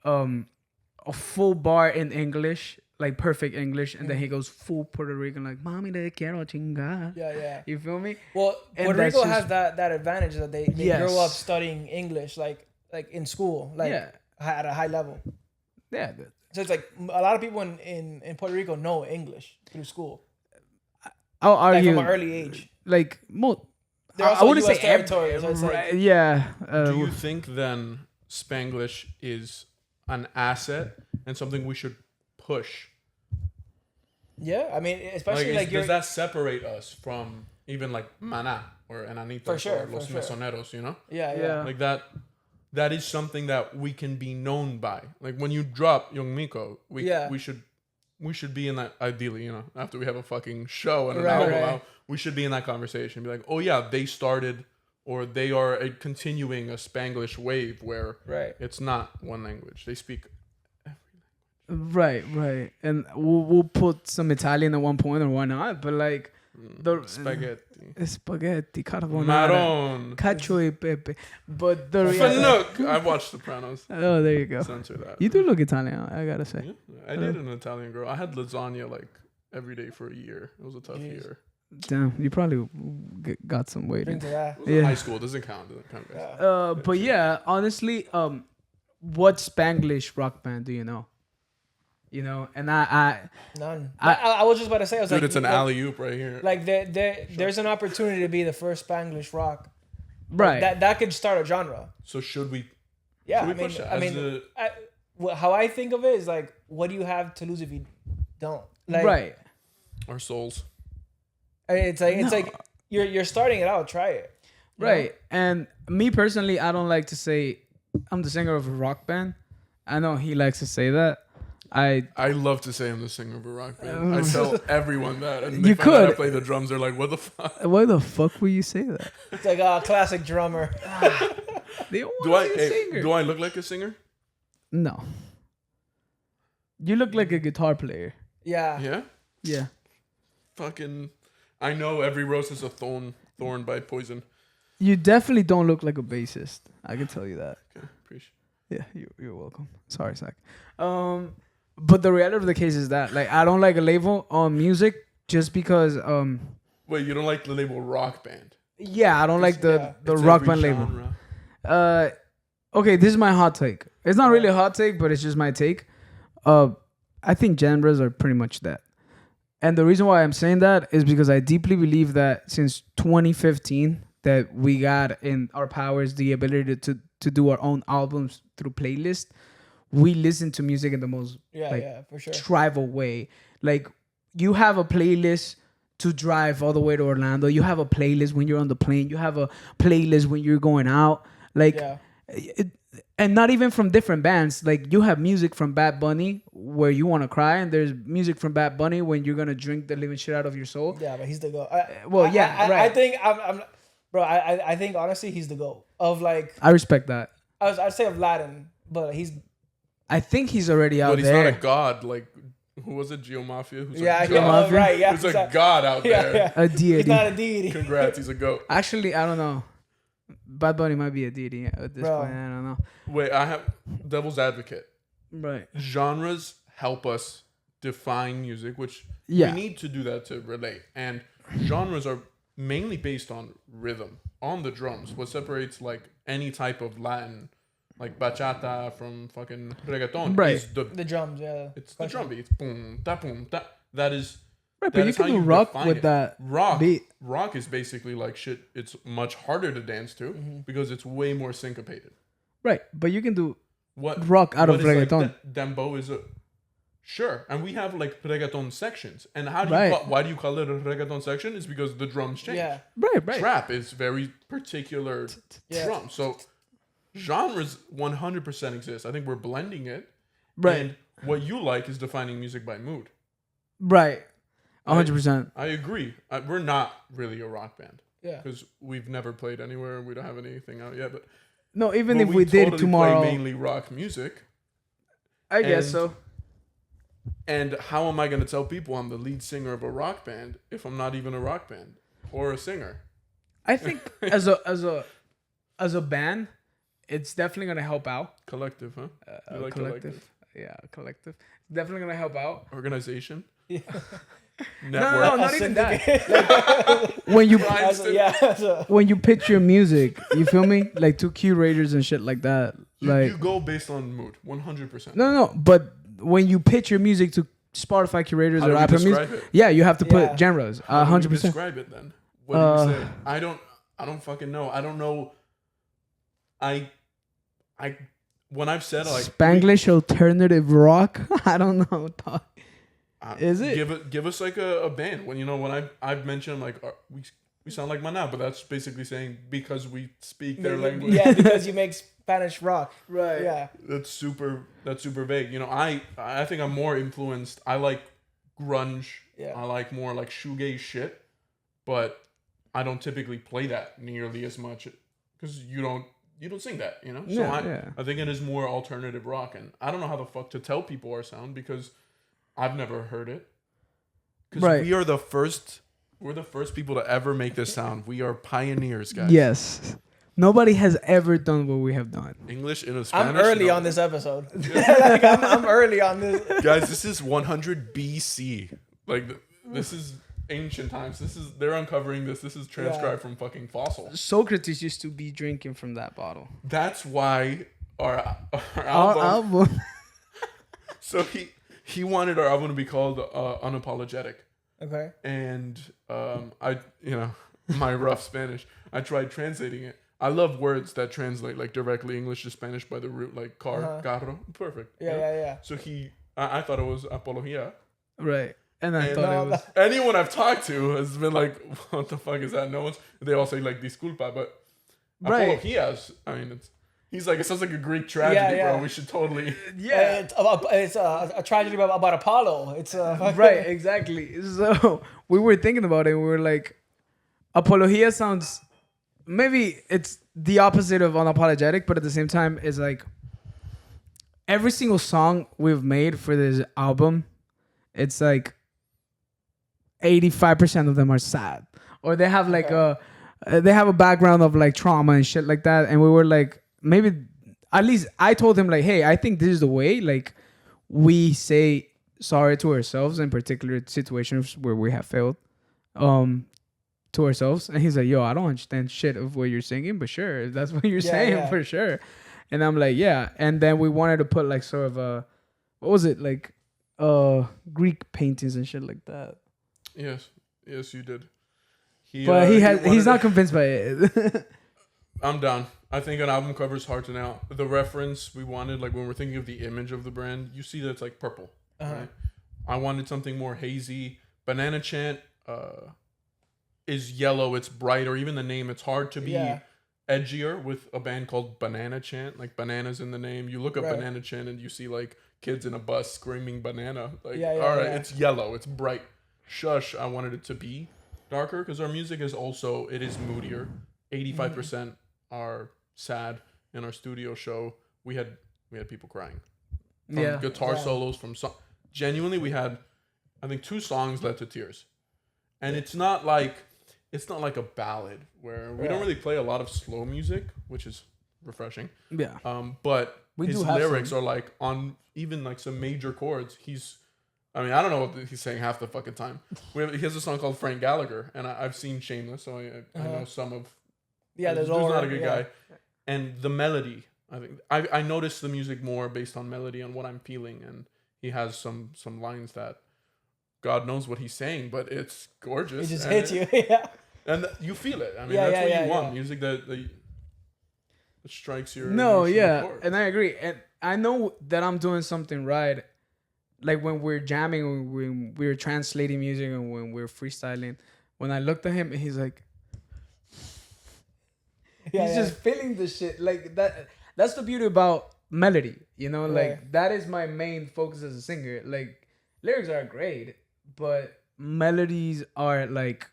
a full bar in English, like perfect English, and then he goes full Puerto Rican like Mami le quiero chingar. Yeah. You feel me? Well, And Puerto that's Rico just- has that advantage that they Yes. grow up studying English like in school, like at a high level. Yeah. So it's like a lot of people in Puerto Rico know English through school, I'll like argue from an early age. like They're I also wouldn't US say territory, so it's like, yeah. Do you think then Spanglish is an asset and something we should push? yeah, I mean, especially like does that separate us from even like Maná or Enanitos For sure, or Los for sure. Mesoneros, you know? yeah. Like that is something that we can be known by. Like when you drop Young Miko, we should be in that, ideally, you know, after we have a fucking show and an album out, we should be in that conversation. Be like, oh yeah, they started or they are continuing a Spanglish wave where it's not one language. They speak Right. And we'll put some Italian at one point or why not? But like spaghetti, carbonara, Maron, cacio e pepe. But the Fanook. I watched Sopranos. oh, there you go. Censor that. You do look Italian, I gotta say. Yeah, I dated an Italian girl. I had lasagna like every day for a year. It was a tough year. Damn, you probably got some weight. Drink to that. It was in high school. It doesn't count. Guys. But yeah, honestly, what Spanglish rock band do you know? You know, and None. I was just about to say, I was Dude, like, it's an alley oop right here. Like there's an opportunity to be the first Spanglish rock. right. That could start a genre. So should we? Yeah, Should we push that how I think of it is like, what do you have to lose if you don't? Like, right. Our souls. I mean, it's like you're starting it out. Try it. you Right. know? And me personally, I don't like to say I'm the singer of a rock band. I know he likes to say that. I love to say I'm the singer of a rock band. I tell everyone that. And they You find out I could. play the drums. They're like, what the fuck? Why the fuck would you say that? It's like a classic drummer. They don't Do want to be a I singer. do I look like a singer? No. You look like a guitar player. Yeah. Yeah. Yeah. Fucking. I know every rose is a thorn by Poison. You definitely don't look like a bassist. I can tell you that. Okay, appreciate. Yeah, you're welcome. Sorry, Zach. But the reality of the case is that like I don't like a label on music just because Wait, you don't like the label rock band? yeah, I don't like the It's rock every band label. genre. Okay, this is my hot take. It's not really a hot take, but it's just my take. I think genres are pretty much that. And the reason why I'm saying that is because I deeply believe that since 2015 that we got in our powers the ability to do our own albums through playlists. We listen to music in the most For sure. tribal way. Like you have a playlist to drive all the way to Orlando. You have a playlist when you're on the plane. You have a playlist when you're going out. Like, and not even from different bands. Like you have music from Bad Bunny where you want to cry, and there's music from Bad Bunny when you're gonna drink the living shit out of your soul. Yeah, but he's the GOAT. right. I think I think honestly he's the GOAT of like. I respect that. I'd say of Latin, but he's. I think he's already out But he's there. not a god. Like, who was it? Geo Mafia? Who's Yeah, a god? Mafia? right. Yeah, Who's a god out there? A deity. He's not a deity. Congrats, he's a goat. Actually, I don't know. Bad Bunny might be a deity at this Bro. point. I don't know. Wait, I have devil's advocate. Right. Genres help us define music, which Yeah. we need to do that to relate. And genres are mainly based on rhythm, on the drums. What separates like any type of Latin, like bachata from fucking reggaeton, Right. is The drums, yeah. it's the drum beat. It's boom, da boom, da. That is. Right, that but you is how can do rock define with it. that Rock beat. Rock is basically like shit. It's much harder to dance to because it's way more syncopated. Right, but you can do What rock out what of is, like, reggaeton. dembow is a Sure, and we have like reggaeton sections. And how do Right. why do you call it a reggaeton section? Is because the drums change. Yeah. Right. Trap is very particular Yeah. drum. So genres 100% exist. I think we're blending it. Right. And what you like is defining music by mood. Right. 100%. I agree. We're not really a rock band Yeah. because we've never played anywhere. We don't have anything out yet. But No, even but if we did totally tomorrow, play mainly rock music. I guess and- so. And how am I going to tell people I'm the lead singer of a rock band if I'm not even a rock band or a singer? I think as a band, it's definitely gonna help out. Collective, huh? You like Collective. Yeah, collective. Definitely gonna help out. Organization. Yeah. Network. No, A not even that. syndicate. When you As a- yeah. as a- when you pitch your music, you feel me? Like to curators and shit like that. Like You go based on mood, 100%. no. But when you pitch your music to Spotify curators How or do we Apple describe Music, it? yeah, you have to put Yeah. genres. How do you 100%. describe it then? What do you say? I don't fucking know. I don't know. I when I've said like Spanglish alternative rock. I don't know. dog. Is it? give us like a band when I've mentioned like we sound like Mana, but that's basically saying because we speak their language. Yeah, because you make Spanish rock. Right. Yeah. That's super vague. I think I'm more influenced. I like grunge. Yeah. I like more like shoegaze shit, but I don't typically play that nearly as much because you don't sing that, So Yeah. I think it is more alternative rock, and I don't know how the fuck to tell people our sound because I've never heard it. Because Right. we are the first. We're the first people to ever make this sound. We are pioneers, guys. Yes. Nobody has ever done what we have done. English in a Spanish. I'm early no. on this episode. Like, I'm early on this. Guys, this is 100 BC. Like this is ancient times. They're uncovering this. This is transcribed from fucking fossils. Socrates used to be drinking from that bottle. That's why our Our album. album. So he wanted our album to be called Unapologetic, Okay. and my rough Spanish. I tried translating it. I love words that translate like directly English to Spanish by the root, like car, carro. Perfect. Yeah. So I thought it was apología. Right. And I And- thought No, it was. Anyone I've talked to has been like, "What the fuck is that?" No one's. They all say like "disculpa," but Right. apologías. I mean, he's like, it sounds like a Greek tragedy, Yeah. bro. We should totally. Yeah. It's a tragedy about Apollo. It's Right, exactly. So we were thinking about it. And we were like, apologia sounds. Maybe it's the opposite of unapologetic, but at the same time, it's like every single song we've made for this album, it's like 85% of them are sad, or they have like they have a background of like trauma and shit like that. And we were like, maybe at least I told him like, hey, I think this is the way like we say sorry to ourselves in particular situations where we have failed to ourselves. And he's like, yo, I don't understand shit of what you're singing, but sure, if that's what you're saying, yeah. for sure. And I'm like, yeah. And then we wanted to put like sort of a, what was it, like Greek paintings and shit like that. Yes, you did. But he's not convinced by it. I'm down. I think an album cover is hard to nail. The reference we wanted, like when we're thinking of the image of the brand, you see that it's like purple. Right? I wanted something more hazy. Banana Chant is yellow. It's bright, or even the name. It's hard to be edgier with a band called Banana Chant. Like bananas in the name. You look up Banana Chant and you see like kids in a bus screaming banana. Like, all right, it's yellow. It's bright. Shush, I wanted it to be darker because our music is also, it is moodier. 85% are sad. In our studio show, we had people crying. From guitar solos, from genuinely we had, I think 2 songs led to tears. And it's not like a ballad where we don't really play a lot of slow music, which is refreshing. Yeah. But We his do have lyrics some. are like on even like some major chords. I don't know what he's saying half the fucking time. He has a song called Frank Gallagher, and I've seen Shameless, so I know some of. there's Dude's not a good guy. And the melody, I think I noticed the music more based on melody and what I'm feeling, and he has some lines that God knows what he's saying, but it's gorgeous. It just hits you. Yeah. And you feel it. I mean, that's what you want. Yeah. Music that strikes your. No, your yeah. chord. And I agree. And I know that I'm doing something right. like when we're jamming, when we're translating music, and when we're freestyling, when I looked at him, he's like, he's just feeling the shit like that. That's the beauty about melody, you know. Like that is my main focus as a singer. Like lyrics are great, but melodies are like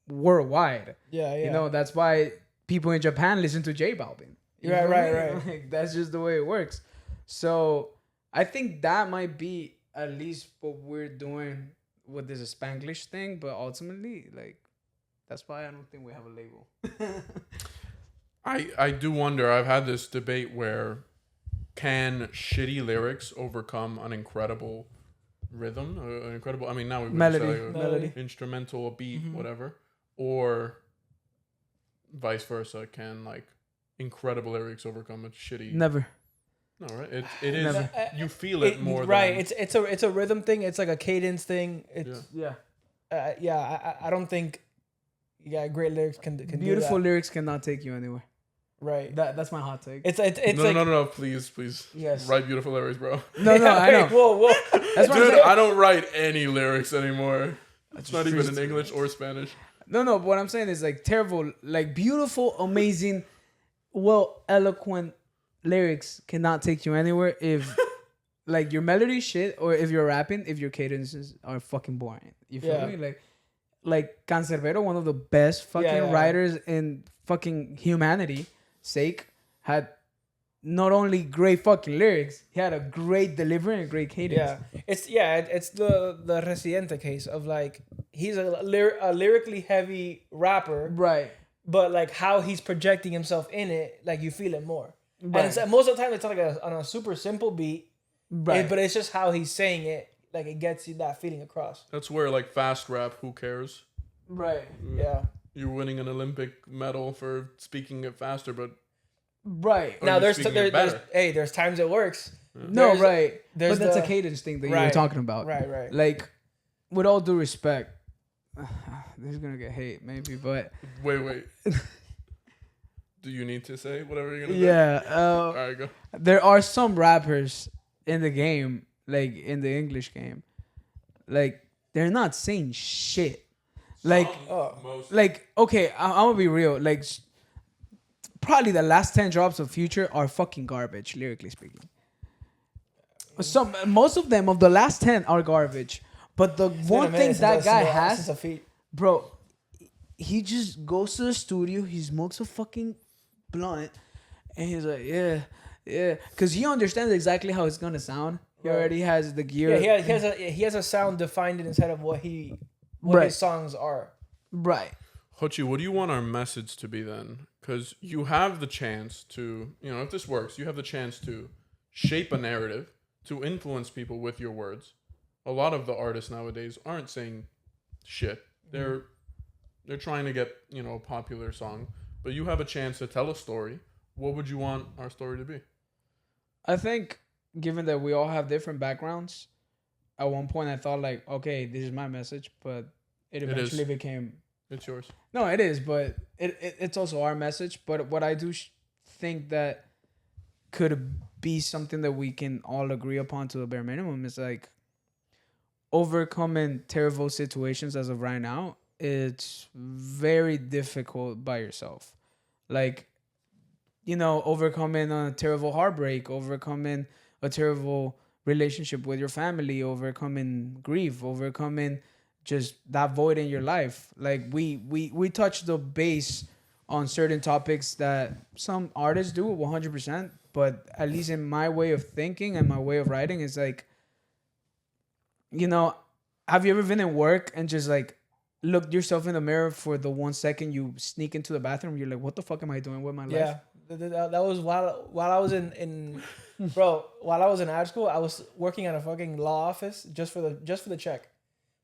worldwide. Yeah. You know, that's why people in Japan listen to J Balvin. Right. Like, that's just the way it works. So I think that might be at least what we're doing with this Spanglish thing, but ultimately, like, that's why I don't think we have a label. I do wonder. I've had this debate where can shitty lyrics overcome an incredible rhythm, an incredible. I mean, now we would say melody, instrumental, a beat, whatever, or vice versa. Can like incredible lyrics overcome a shitty? Never. No, right? It is. Never. You feel it more. Right. Than, It's a rhythm thing. It's like a cadence thing. It's Yeah. I don't think. Yeah, great lyrics can Beautiful do that. lyrics cannot take you anywhere. Right. That's my hot take. It's no, please. Yes. Write beautiful lyrics, bro. No, I know. Whoa. That's what I'm Dude, saying. I don't write any lyrics anymore. It's not even in English or Spanish. No, but what I'm saying is like terrible, like beautiful, amazing, eloquent lyrics cannot take you anywhere if like your melody shit or if you're rapping, if your cadences are fucking boring. You feel me? Like Cancerbero, one of the best fucking writers in fucking humanity sake, had not only great fucking lyrics, he had a great delivery and a great cadence. It's the Residente case of like he's a lyrically heavy rapper, Right. but like how he's projecting himself in it, like you feel it more. Right. And it's, most of the time it's like on a super simple beat, Right. but it's just how he's saying it, like it gets you that feeling across. That's where like fast rap, who cares? Right. Yeah. You're winning an Olympic medal for speaking it faster, but Right. Now you're there's speaking it better. there's times it works. No, right. There's But that's a cadence thing that you were talking about. Right. Like, with all due respect, this is gonna get hate maybe, but wait. Do you need to say whatever you're gonna say? All right, go. There are some rappers in the game, like in the English game, like they're not saying shit. Like, like okay, I'm gonna be real. Like, probably the last 10 drops of Future are fucking garbage, lyrically speaking. Most of them, of the last 10, are garbage. But the one thing that guy has, bro, he just goes to the studio, he smokes a fucking blunt, and he's like, yeah, because he understands exactly how it's gonna sound. He already has the gear. Yeah, he has a sound defined in his head of what his songs are. Right. Hochi, what do you want our message to be then? Because you have the chance to, if this works, you have the chance to shape a narrative, to influence people with your words. A lot of the artists nowadays aren't saying shit. They're trying to get, a popular song. But you have a chance to tell a story. What would you want our story to be? I think, given that we all have different backgrounds, at one point I thought like, okay, this is my message, but it eventually became... It's yours. No, it is, but it's also our message. But what I do think that could be something that we can all agree upon to a bare minimum is like overcoming terrible situations as of right now. It's very difficult by yourself. Like, overcoming a terrible heartbreak, overcoming a terrible relationship with your family, overcoming grief, overcoming just that void in your life. Like we touch the base on certain topics that some artists do 100%, but at least in my way of thinking and my way of writing, it's like, have you ever been in work and just like looked yourself in the mirror for the 1 second you sneak into the bathroom, you're like, what the fuck am I doing with my life? Yeah, that was while I was in while I was in art school, I was working at a fucking law office just for the check,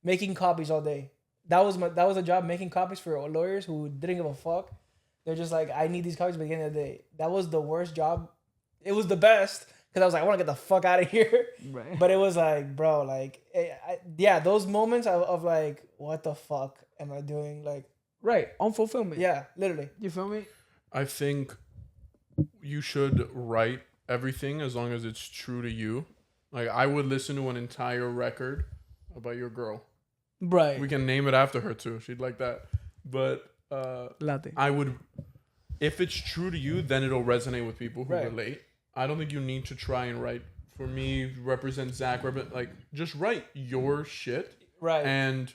making copies all day. That was a job, making copies for lawyers who didn't give a fuck. They're just like, I need these copies by the end of the day. That was the worst job. It was the best because I was like, I want to get the fuck out of here. Right. But it was like, bro, like, those moments of like, what the fuck am I doing? Like, right, on fulfillment. Yeah, literally. You feel me? I think you should write everything as long as it's true to you. Like I would listen to an entire record about your girl. Right. We can name it after her too. She'd like that. But Latte. I would, if it's true to you, then it'll resonate with people who Right. relate. I don't think you need to try and write for me, represent Zach, like just write your shit Right. and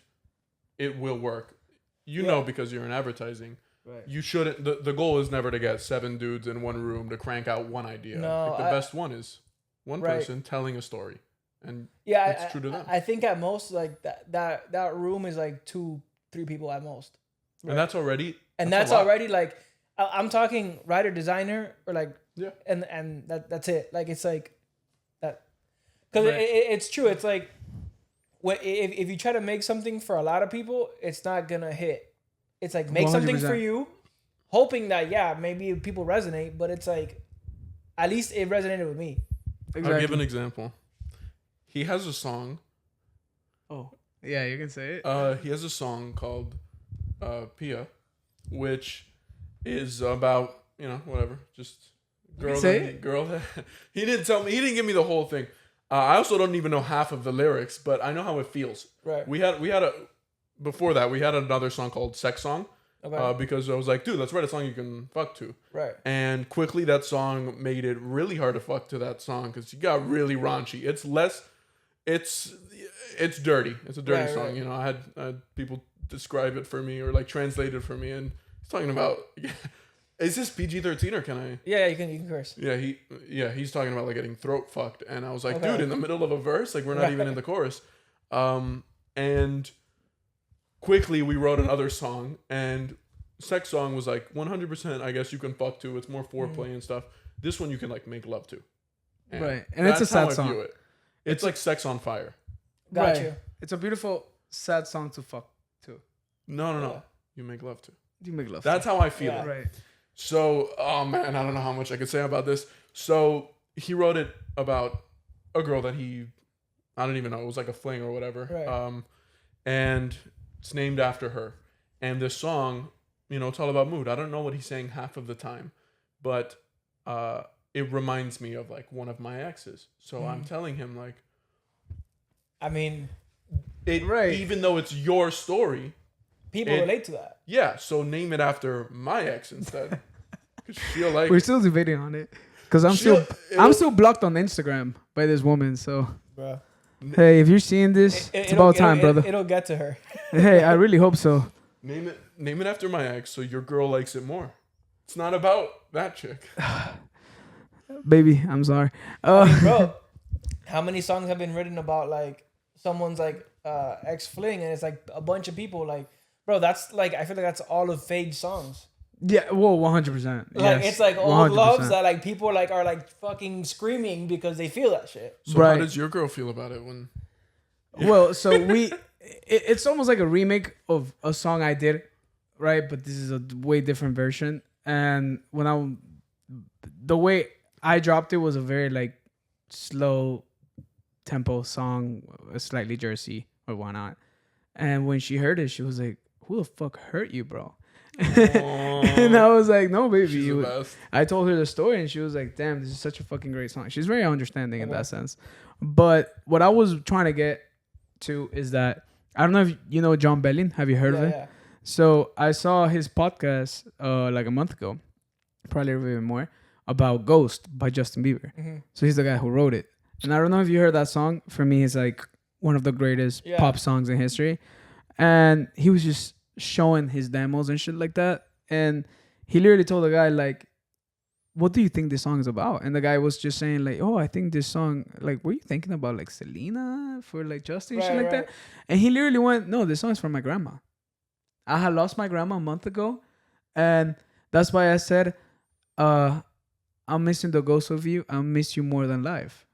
it will work. You Yeah. know, because you're in advertising. Right. You shouldn't. The goal is never to get 7 dudes in one room to crank out one idea. No, Like the best one is one Right. person telling a story, and Yeah, it's true to them. I think at most like that room is like 2-3 people at most, and that's already. that's a lot. already like I'm talking writer designer or like Yeah. and that's it. Like it's like that because Right. it's true. It's like if you try to make something for a lot of people, it's not gonna hit. It's like make something for 100%. you, hoping that maybe people resonate, but it's like at least it resonated with me. I'll give an example. He has a song. Oh, yeah, you can say it. He has a song called Pia, which is about whatever, just girl. say that it. Girl that he didn't tell me. He didn't give me the whole thing. I also don't even know half of the lyrics, but I know how it feels. Right. We had before that we had another song called Sex Song. Okay. Because I was like, dude, let's write a song you can fuck to. Right. And quickly that song made it really hard to fuck to that song because you got really raunchy. It's dirty. It's a dirty Right, song. right. I had people describe it for me or like translate it for me, and he's talking about. Is this PG-13 or can I? Yeah, you can curse. He's talking about like getting throat fucked, and I was like, Okay. dude, in the middle of a verse, like we're not even in the chorus, and quickly we wrote another song, and Sex Song was like 100%. I guess you can fuck to. It's more foreplay and stuff. This one you can like make love to, Right. And it's a that's how sad I song. view it. It's like Sex on Fire. Got Right. you. It's a beautiful, sad song to fuck to. No. Yeah. You make love to. You make love. That's how I feel Yeah. it. right. So, oh man, I don't know how much I could say about this. So he wrote it about a girl that I don't even know, it was like a fling or whatever. Right. And it's named after her. And this song, it's all about mood. I don't know what he's saying half of the time, but it reminds me of like one of my exes. So I'm telling him like, I mean, even though it's your story, people relate to that. yeah. So name it after my ex instead. 'Cause she'll like We're it. still debating on it because I'm She'll- still blocked on Instagram by this woman. So Bro. hey, if you're seeing this, it's about time, brother. It'll get to her. Hey, I really hope so. Name it after my ex, so your girl likes it more. It's not about that chick. Baby, I'm sorry. Bro, how many songs have been written about like someone's like ex fling, and it's like a bunch of people like, bro, that's like I feel like that's all of Fade's songs. Yeah, well, 100%. Like Yes, it's like old 100%. loves that like people like are like fucking screaming because they feel that shit. So Right. how does your girl feel about it when? Well, so it's almost like a remake of a song I did, right? But this is a way different version. And the way I dropped it was a very like slow tempo song, slightly Jersey or whatnot. And when she heard it, she was like, "Who the fuck hurt you, bro?" And I was like, "No, baby." She's the best. I told her the story, and she was like, "Damn, this is such a fucking great song." She's very understanding in that sense. But what I was trying to get to is that I don't know if you know John Bellin. Have you heard of him? Yeah. So I saw his podcast like a month ago, probably even more, about Ghost by Justin Bieber. Mm-hmm. So he's the guy who wrote it. And I don't know if you heard that song. For me, it's like one of the greatest pop songs in history. And he was just showing his demos and shit like that. And he literally told the guy, like, what do you think this song is about? And the guy was just saying, like, oh, I think this song, like, were you thinking about, like, Selena for, like, Justin, shit like that? And he literally went, no, this song is from my grandma. I had lost my grandma a month ago. And that's why I said, I'm missing the ghost of you. I miss you more than life.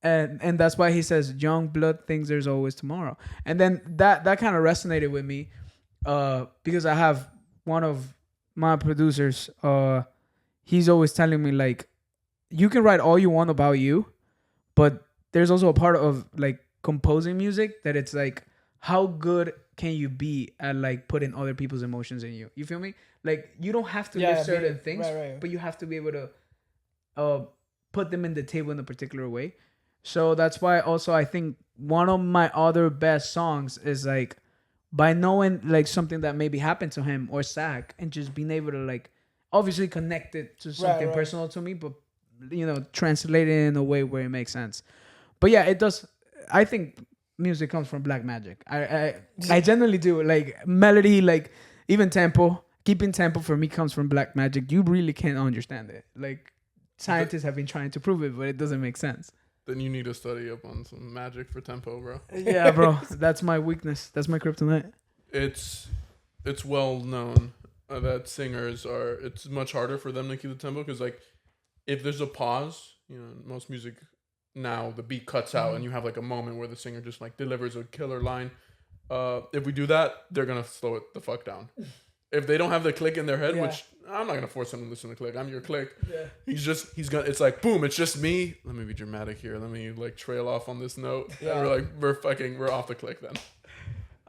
And that's why he says, young blood thinks there's always tomorrow. And then that kind of resonated with me because I have one of my producers, he's always telling me, like, you can write all you want about you, but there's also a part of, like, composing music that it's like, how good can you be at, like, putting other people's emotions in you? You feel me? Like, you don't have to live certain things, but you have to be able to put them in the table in a particular way. So that's why also I think one of my other best songs is like by knowing like something that maybe happened to him or Zach and just being able to like obviously connect it to something personal to me, but translate it in a way where it makes sense. But yeah, it does. I think music comes from black magic. I generally do. Like melody, like even tempo. Keeping tempo for me comes from black magic. You really can't understand it. Like scientists have been trying to prove it, but it doesn't make sense. Then you need to study up on some magic for tempo, bro. Yeah, bro. That's my weakness. That's my kryptonite. It's well known that singers are. It's much harder for them to keep the tempo because like if there's a pause, most music now the beat cuts out and you have like a moment where the singer just like delivers a killer line. If we do that, they're gonna slow it the fuck down. If they don't have the click in their head, which I'm not gonna force them to listen to click. I'm your click. Yeah. He's gonna. It's like boom. It's just me. Let me be dramatic here. Let me like trail off on this note. Yeah. And we're off the click then.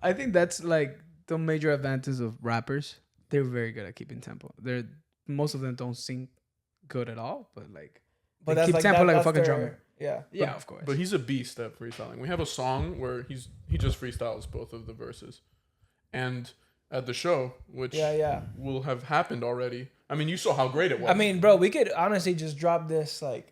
I think that's like the major advantage of rappers. They're very good at keeping tempo. Most of them don't sing good at all, but they keep tempo like a fucking drummer. Yeah. Yeah, of course. But he's a beast at freestyling. We have a song where he just freestyles both of the verses, and at the show, which will have happened already. I mean, you saw how great it was. I mean, bro, we could honestly just drop this like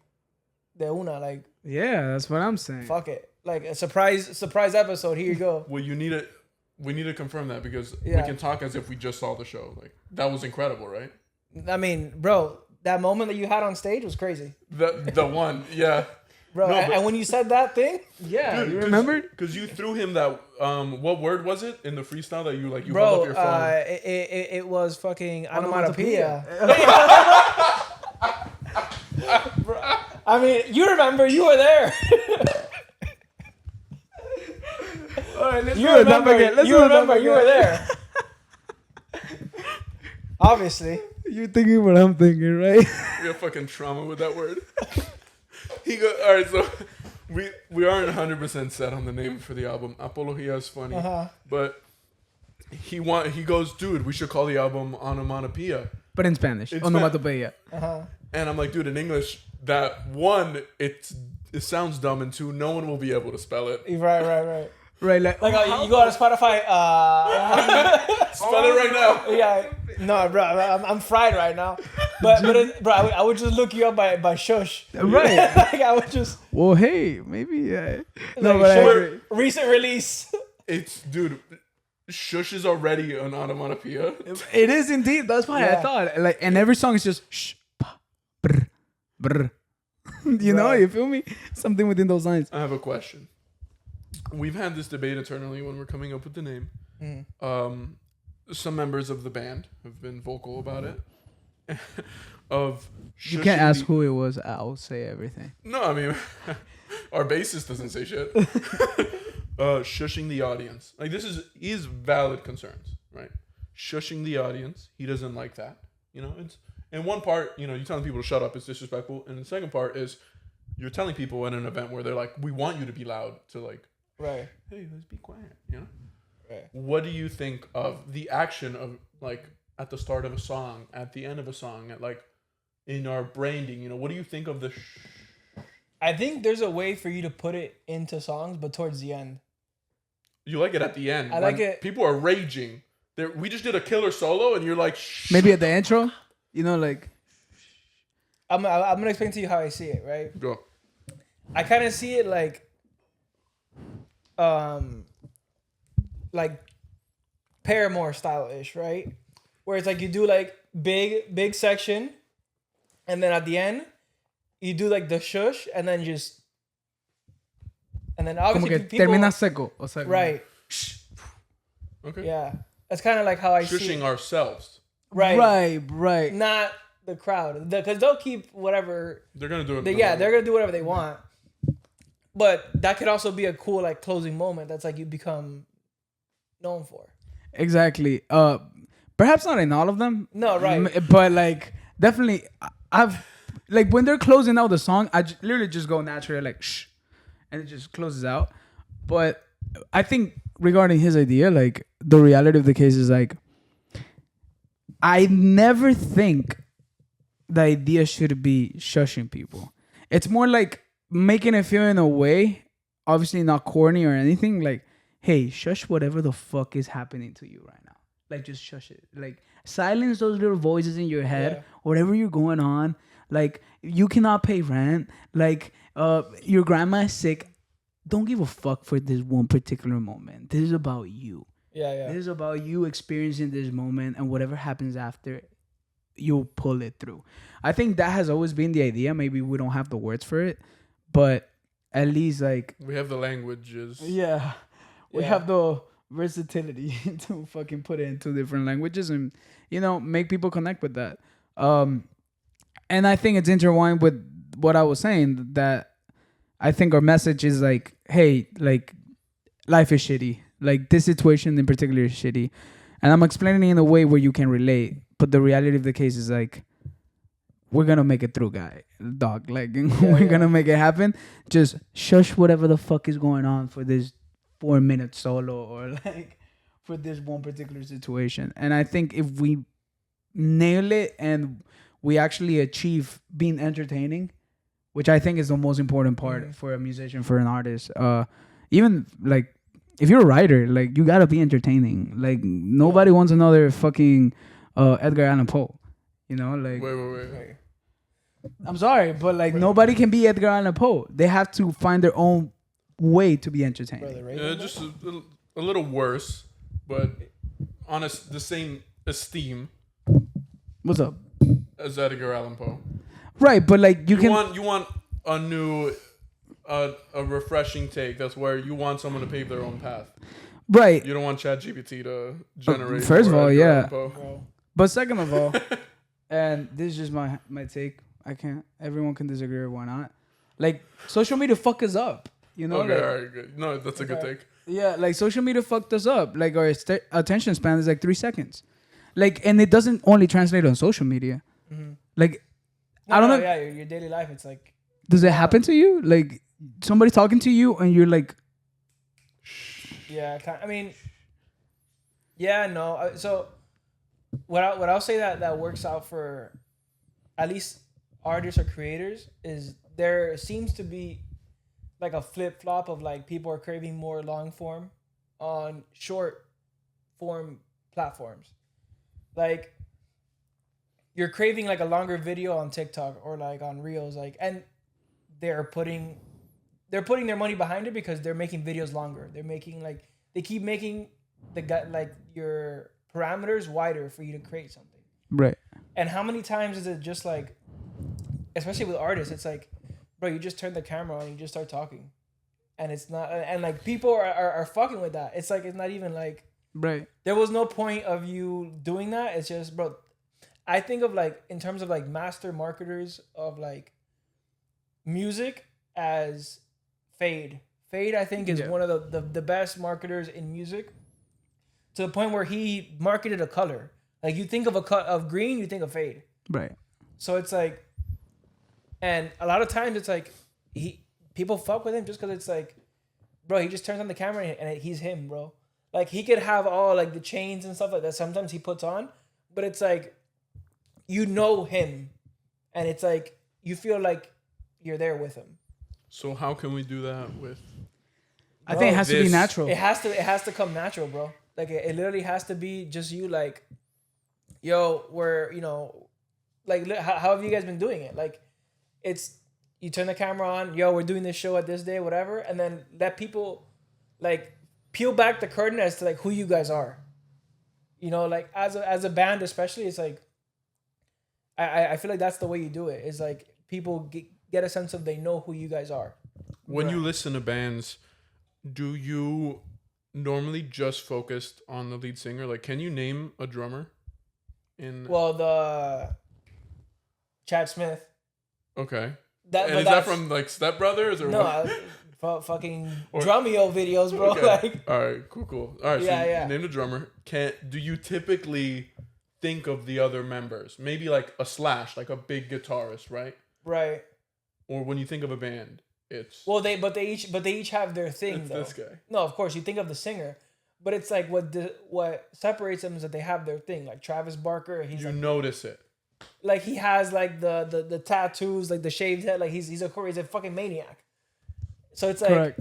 de una, like that's what I'm saying. Fuck it, like a surprise episode. Here you go. Well, we need to confirm that because we can talk as if we just saw the show. Like that was incredible, right? I mean, bro, that moment that you had on stage was crazy. The one, yeah. Bro, no, and when you said that thing, dude, you remembered? Because you threw him that. What word was it in the freestyle that you held bro, up your phone? It was fucking onomatopoeia. Bro, I mean, you remember? You were there. All right, you remember? You were there. Obviously, you're thinking what I'm thinking, right? We have fucking trauma with that word. All right, so we aren't 100% set on the name for the album. Apología is funny, but he goes, dude, we should call the album Onomatopoeia. But in Spanish, onomatopoeia. And I'm like, dude, in English, that one, it sounds dumb, and two, no one will be able to spell it. Right. Right, like you go on Spotify. Spell it right now. Yeah, no, bro, I'm fried right now. But bro, I would just look you up by Shush. Right. Like I would just. Well, hey, maybe. No, like, but I agree. Recent release. It's dude. Shush is already an onomatopoeia. It is indeed. That's why I thought and every song is just shh, pa, brr, brr. You know, you feel me? Something within those lines. I have a question. We've had this debate internally when we're coming up with the name. Some members of the band have been vocal about it. You can't ask who it was. I'll say everything. No, I mean, our bassist doesn't say shit. Shushing the audience. Like he is valid concerns, right? Shushing the audience. He doesn't like that. It's in one part, you're telling people to shut up. It's disrespectful. And the second part is you're telling people in an event where they're like, we want you to be loud to like, right. Hey, let's be quiet. Right. What do you think of the action of like at the start of a song, at the end of a song, at like in our branding? What do you think of the? I think there's a way for you to put it into songs, but towards the end. You like it at the end. I like it. People are raging. We just did a killer solo, and you're like, maybe at the intro, like. I'm gonna explain to you how I see it. Right. Go. I kind of see it like Paramore style-ish, right? Where it's like you do like big section, and then at the end you do like the shush, and then obviously people termina seco, right? Okay. Yeah, that's kind of like how I see it. Shushing ourselves. Right. Not the crowd, because they'll keep whatever they're gonna do. They're gonna do whatever they want. But that could also be a cool like closing moment. That's like you become known for. Exactly. Perhaps not in all of them. No, right. But like definitely, I've like when they're closing out the song, I literally just go naturally like shh, and it just closes out. But I think regarding his idea, like the reality of the case is like, I never think the idea should be shushing people. It's more like making it feel in a way, obviously not corny or anything. Like, hey, shush whatever the fuck is happening to you right now. Like, just shush it. Like, silence those little voices in your head. Whatever you're going on. Like, you cannot pay rent. Like, your grandma is sick. Don't give a fuck for this one particular moment. This is about you. Yeah. This is about you experiencing this moment, and whatever happens after, you'll pull it through. I think that has always been the idea. Maybe we don't have the words for it, but at least like we have the languages. Yeah. We have the versatility to fucking put it into different languages and, you know, make people connect with that. And I think it's intertwined with what I was saying, that I think our message is like, hey, like, life is shitty. Like, this situation in particular is shitty. And I'm explaining it in a way where you can relate. But the reality of the case is like, we're going to make it through, dog. Like, we're going to make it happen. Just shush whatever the fuck is going on for this 4-minute solo, or like for this one particular situation. And I think if we nail it and we actually achieve being entertaining, which I think is the most important part for a musician, for an artist, even like if you're a writer, like, you gotta be entertaining. Like, nobody wants another fucking Edgar Allan Poe, you know? Like, Wait. I'm sorry, but like, nobody can be Edgar Allan Poe. They have to find their own way to be entertaining. Yeah, just a little worse, but on the same esteem. What's up? As Edgar Allan Poe. Right, but like, you want a new, a refreshing take. That's where you want someone to pave their own path. Right. You don't want ChatGPT to generate. First of all, Edgar yeah. Allan Poe. But second of all, and this is just my take. I can't. Everyone can disagree or why not. Like, social media fuck us up. You know. Okay, like, all right, good. No, that's a good take. Yeah, like, social media fucked us up. Like, our attention span is like 3 seconds. Like, and it doesn't only translate on social media. Mm-hmm. Like, I don't know. Yeah, your daily life, it's like. Does it happen to you? Like, somebody talking to you and you're like. Yeah, I mean. Yeah, no. So, what I'll say that works out for, at least artists or creators, is there seems to be like a flip flop of like people are craving more long form on short form platforms. Like, you're craving like a longer video on TikTok or like on Reels, like, and they're putting their money behind it because they're making videos longer. They're making like, they keep making like your parameters wider for you to create something. Right. And how many times is it just like, especially with artists, it's like, bro, you just turn the camera on and you just start talking. And it's not, and like, people are fucking with that. It's like, it's not even like, right. There was no point of you doing that. It's just, bro, I think of like, in terms of like master marketers of like music as Fade. Fade, I think, is one of the best marketers in music, to the point where he marketed a color. Like, you think of of green, you think of Fade. Right. So it's like, and a lot of times it's like, people fuck with him just because it's like, bro, he just turns on the camera and he's him, bro. Like, he could have all like the chains and stuff like that sometimes he puts on, but it's like, you know him, and it's like, you feel like you're there with him. So how can we do that with? I think it has to be natural. It has to come natural, bro. Like, it literally has to be just you. Like, yo, we're, you know, like, how have you guys been doing it? Like, it's, you turn the camera on, yo, we're doing this show at this day, whatever, and then let people like peel back the curtain as to like who you guys are. You know, like, as a band especially, it's like, I feel like that's the way you do it. Is like, people get a sense of, they know who you guys are. When you listen to bands, do you normally just focus on the lead singer? Like, can you name a drummer? Well, the Chad Smith. Okay. Is that from like Step Brothers or no? Fucking Drumeo videos, bro. Okay. Like, all right, cool. All right, so name the drummer. Do you typically think of the other members? Maybe like a Slash, like a big guitarist, right? Right. Or when you think of a band, it's they each have their thing. It's though. This guy. No, of course you think of the singer, but it's like what separates them is that they have their thing. Like Travis Barker, he's you like, notice it. Like he has like the tattoos, like the shaved head, like he's a fucking maniac. So it's like Correct.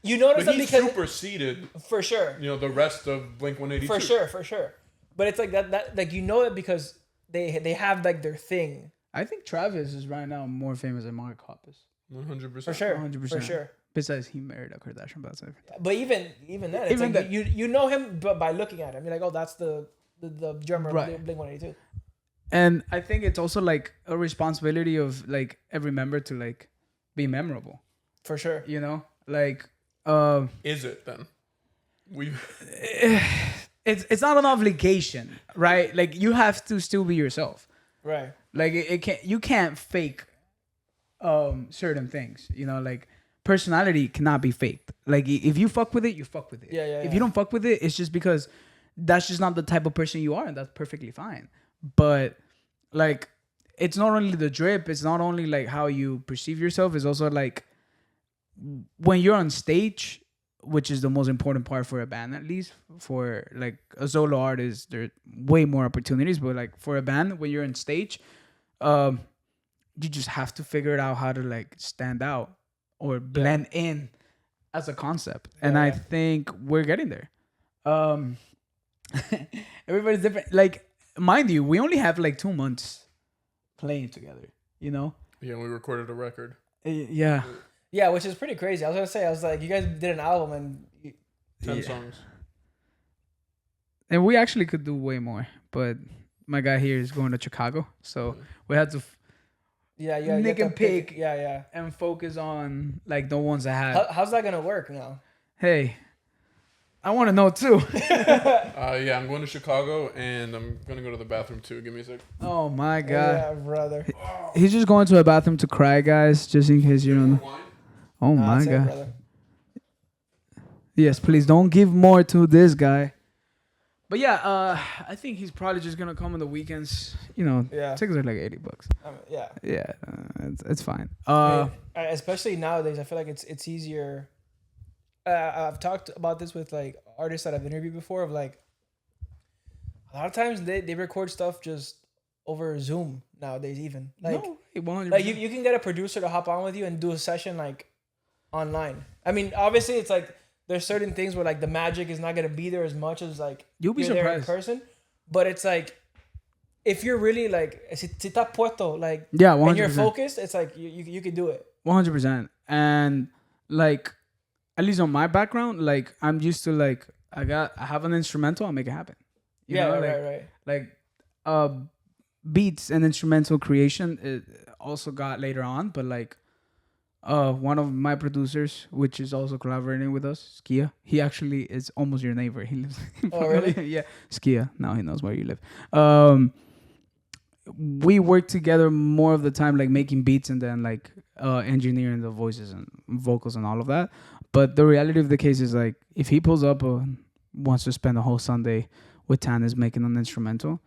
you notice But that he because superseded, for sure, the rest of Blink-182. for sure. But it's like that like you know it because they have like their thing. I think Travis is right now more famous than Mark Hoppus. 100%. For sure. 100%. For sure. Besides, he married a Kardashian, but that's everything. But even then, it's Even like then. you know him by looking at him. You're like, oh, that's the drummer Right. of Blink-182. And I think it's also like a responsibility of like every member to like be memorable. For sure. You know, like Is it then? it's not an obligation, right? Like you have to still be yourself. Right. Like you can't fake certain things. You know, like personality cannot be faked. Like if you fuck with it, you fuck with it. Yeah. If you don't fuck with it, it's just because that's just not the type of person you are, and that's perfectly fine. But like it's not only the drip, it's not only like how you perceive yourself, it's also like when you're on stage, which is the most important part for a band, at least for like a solo artist, there are way more opportunities, but like for a band, when you're on stage, you just have to figure it out how to like stand out or blend in as a concept. And I think we're getting there. Everybody's different. Like, mind you, we only have like 2 months playing together, you know? Yeah, we recorded a record. Yeah. Yeah, which is pretty crazy. I was gonna say, I was like, you guys did an album and 10 songs. And we actually could do way more, but my guy here is going to Chicago, so we had to nick and pick. Yeah. And focus on like the ones that have. How's that gonna work now? Hey, I want to know too. Yeah, I'm going to Chicago and I'm gonna go to the bathroom too. Give me a sec. Oh my god. Yeah, brother. He's just going to a bathroom to cry, guys, just in case you don't know. Oh my That's it, god. brother. Yes, please don't give more to this guy. But yeah, I think he's probably just gonna come on the weekends. You know, Yeah. tickets are like $80. Yeah. Yeah, it's fine. Especially nowadays, I feel like it's easier. I've talked about this with like artists that I've interviewed before. Of like, a lot of times they record stuff just over Zoom nowadays. Even like, no, 100%. like you can get a producer to hop on with you and do a session like online. I mean, obviously, it's like there's certain things where like the magic is not gonna be there as much as like You'll be you're there in surprised. person. But it's like, if you're really like si estás puesto, like Yeah, 100%. and you're focused, it's like you could do it. 100%. And like, at least on my background, like I'm used to like I have an instrumental, I'll make it happen. You know, right. Like beats and instrumental creation it also got later on, but like one of my producers, which is also collaborating with us, Skia, he actually is almost your neighbor. He lives Oh, really? Yeah, Skia. Now he knows where you live. We work together more of the time, like making beats and then like engineering the voices and vocals and all of that. But the reality of the case is like if he pulls up wants to spend a whole Sunday with Tanis making an instrumental.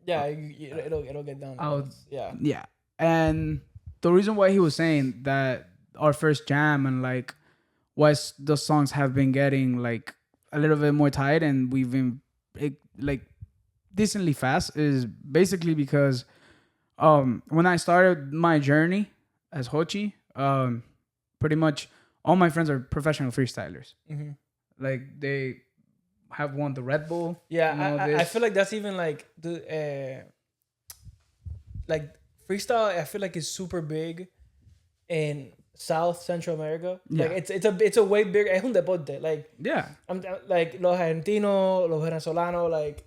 Yeah, it'll get done. Yeah. And the reason why he was saying that our first jam and like why the songs have been getting like a little bit more tight and we've been like decently fast is basically because when I started my journey as Hochi, pretty much all my friends are professional freestylers. Mm-hmm. Like they have won the Red Bull. Yeah, I feel like that's even like the like freestyle. I feel like is super big in South Central America. Yeah. Like it's a way bigger. Es un deporte. Like Yeah. I'm like los argentinos, los venezolanos, like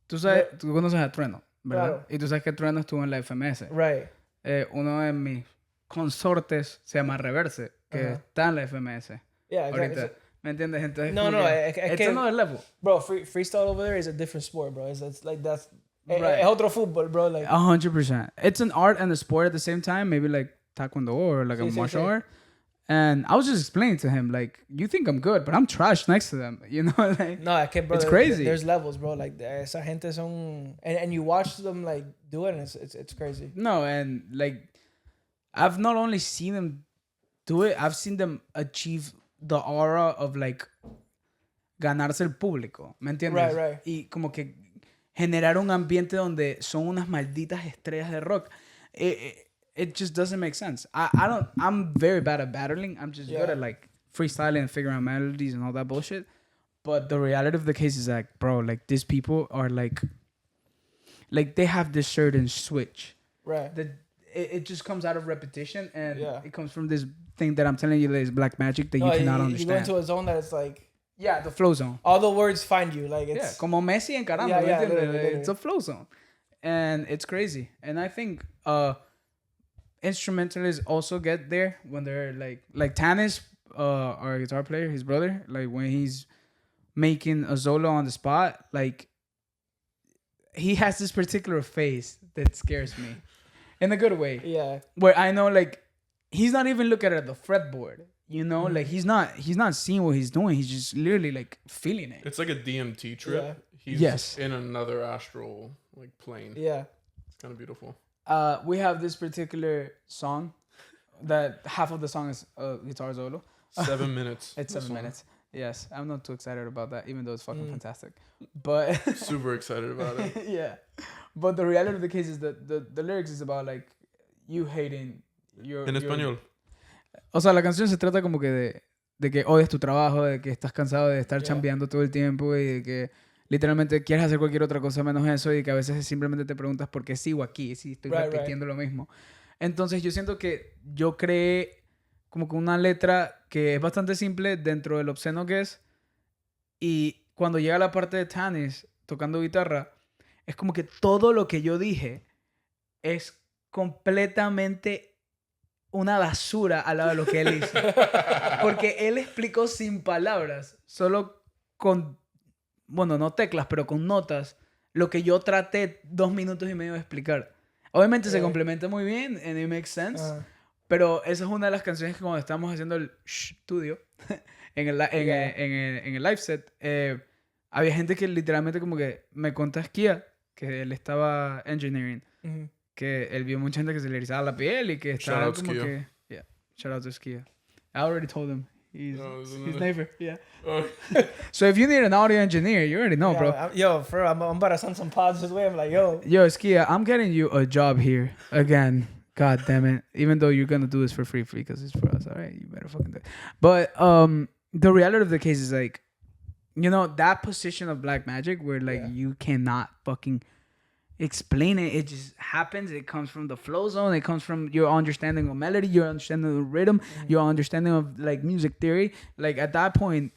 Tú sabes, tú conoces a Trueno, ¿verdad? Claro. Y tú sabes que Trueno estuvo en la FMS. right. Uno de mis consortes se llama Reverse, que Ajá. está en la FMS. Yeah, exactly. Ahorita, ¿me entiendes? Entonces, No, como no, que es it's que- another level. Bro, freestyle over there is a different sport, bro. It's like that's Right. es otro fútbol, bro. Like 100%. It's an art and a sport at the same time, maybe like Taekwondo or like a Sí, sí, martial sí. art. And I was just explaining to him, like, you think I'm good, but I'm trash next to them. You know, like, no, I can't, bro. It's crazy. There's levels, bro. Like esa gente son, and you watch them like do it, and it's crazy. no, and like, I've not only seen them do it, I've seen them achieve the aura of like ganarse el público. ¿Me entiendes? Right. Y como que generar un ambiente donde son unas malditas estrellas de rock. It just doesn't make sense. I'm very bad at battling. I'm just good at like freestyling and figuring out melodies and all that bullshit. But the reality of the case is like, bro, like these people are like they have this certain switch. Right. That it just comes out of repetition, and Yeah. it comes from this thing that I'm telling you that is black magic that you cannot understand. You go into a zone that it's like, yeah, the flow zone. all the words find you. Like, it's Como Messi and Caramba. Yeah, literally. It's a flow zone, and it's crazy. And I think instrumentalists also get there when they're like Tanis, our guitar player, his brother, like when he's making a solo on the spot, like he has this particular face that scares me in a good way. Yeah. Where I know like he's not even looking at the fretboard. You know, like he's not seeing what he's doing. He's just literally like feeling it. It's like a DMT trip. Yeah. He's in another astral like plane. Yeah. It's kind of beautiful. We have this particular song that half of the song is guitar solo. 7 minutes. It's 7 minutes. Yes, I'm not too excited about that, even though it's fucking fantastic. But Super excited about it. yeah, but the reality of the case is that the lyrics is about like you hating your. En español. O sea, la canción se trata como que de que odias tu trabajo, de que estás cansado de estar chambeando todo el tiempo y de que literalmente quieres hacer cualquier otra cosa menos eso y que a veces simplemente te preguntas por qué sigo aquí si estoy repitiendo lo mismo. Entonces yo siento que yo creé como que una letra que es bastante simple dentro del obsceno que es, y cuando llega la parte de Tanis tocando guitarra, es como que todo lo que yo dije es completamente una basura al lado de lo que él hizo. Porque él explicó sin palabras, solo con, bueno, no teclas, pero con notas, lo que yo traté 2 minutos y medio de explicar. Obviamente se complementa muy bien, and it makes sense. Pero esa es una de las canciones que cuando estábamos haciendo el estudio, en el live set, había gente que literalmente como que me contó Skia, que él estaba engineering, que él vio mucha gente que se le erizaba la piel y que estaba como Skia. que... Yeah, shout out to Skia. I already told him. He's neighbor, yeah. Oh. So if you need an audio engineer, you already know, bro. I'm about to send some pods his way. I'm like, yo. Yo, Skia, I'm getting you a job here again. God damn it. Even though you're going to do this for free because it's for us. All right, you better fucking do it. But the reality of the case is like, you know, that position of black magic where like you cannot fucking explain it. It just happens. It comes from the flow zone. It comes from your understanding of melody, your understanding of rhythm, your understanding of like music theory. Like at that point,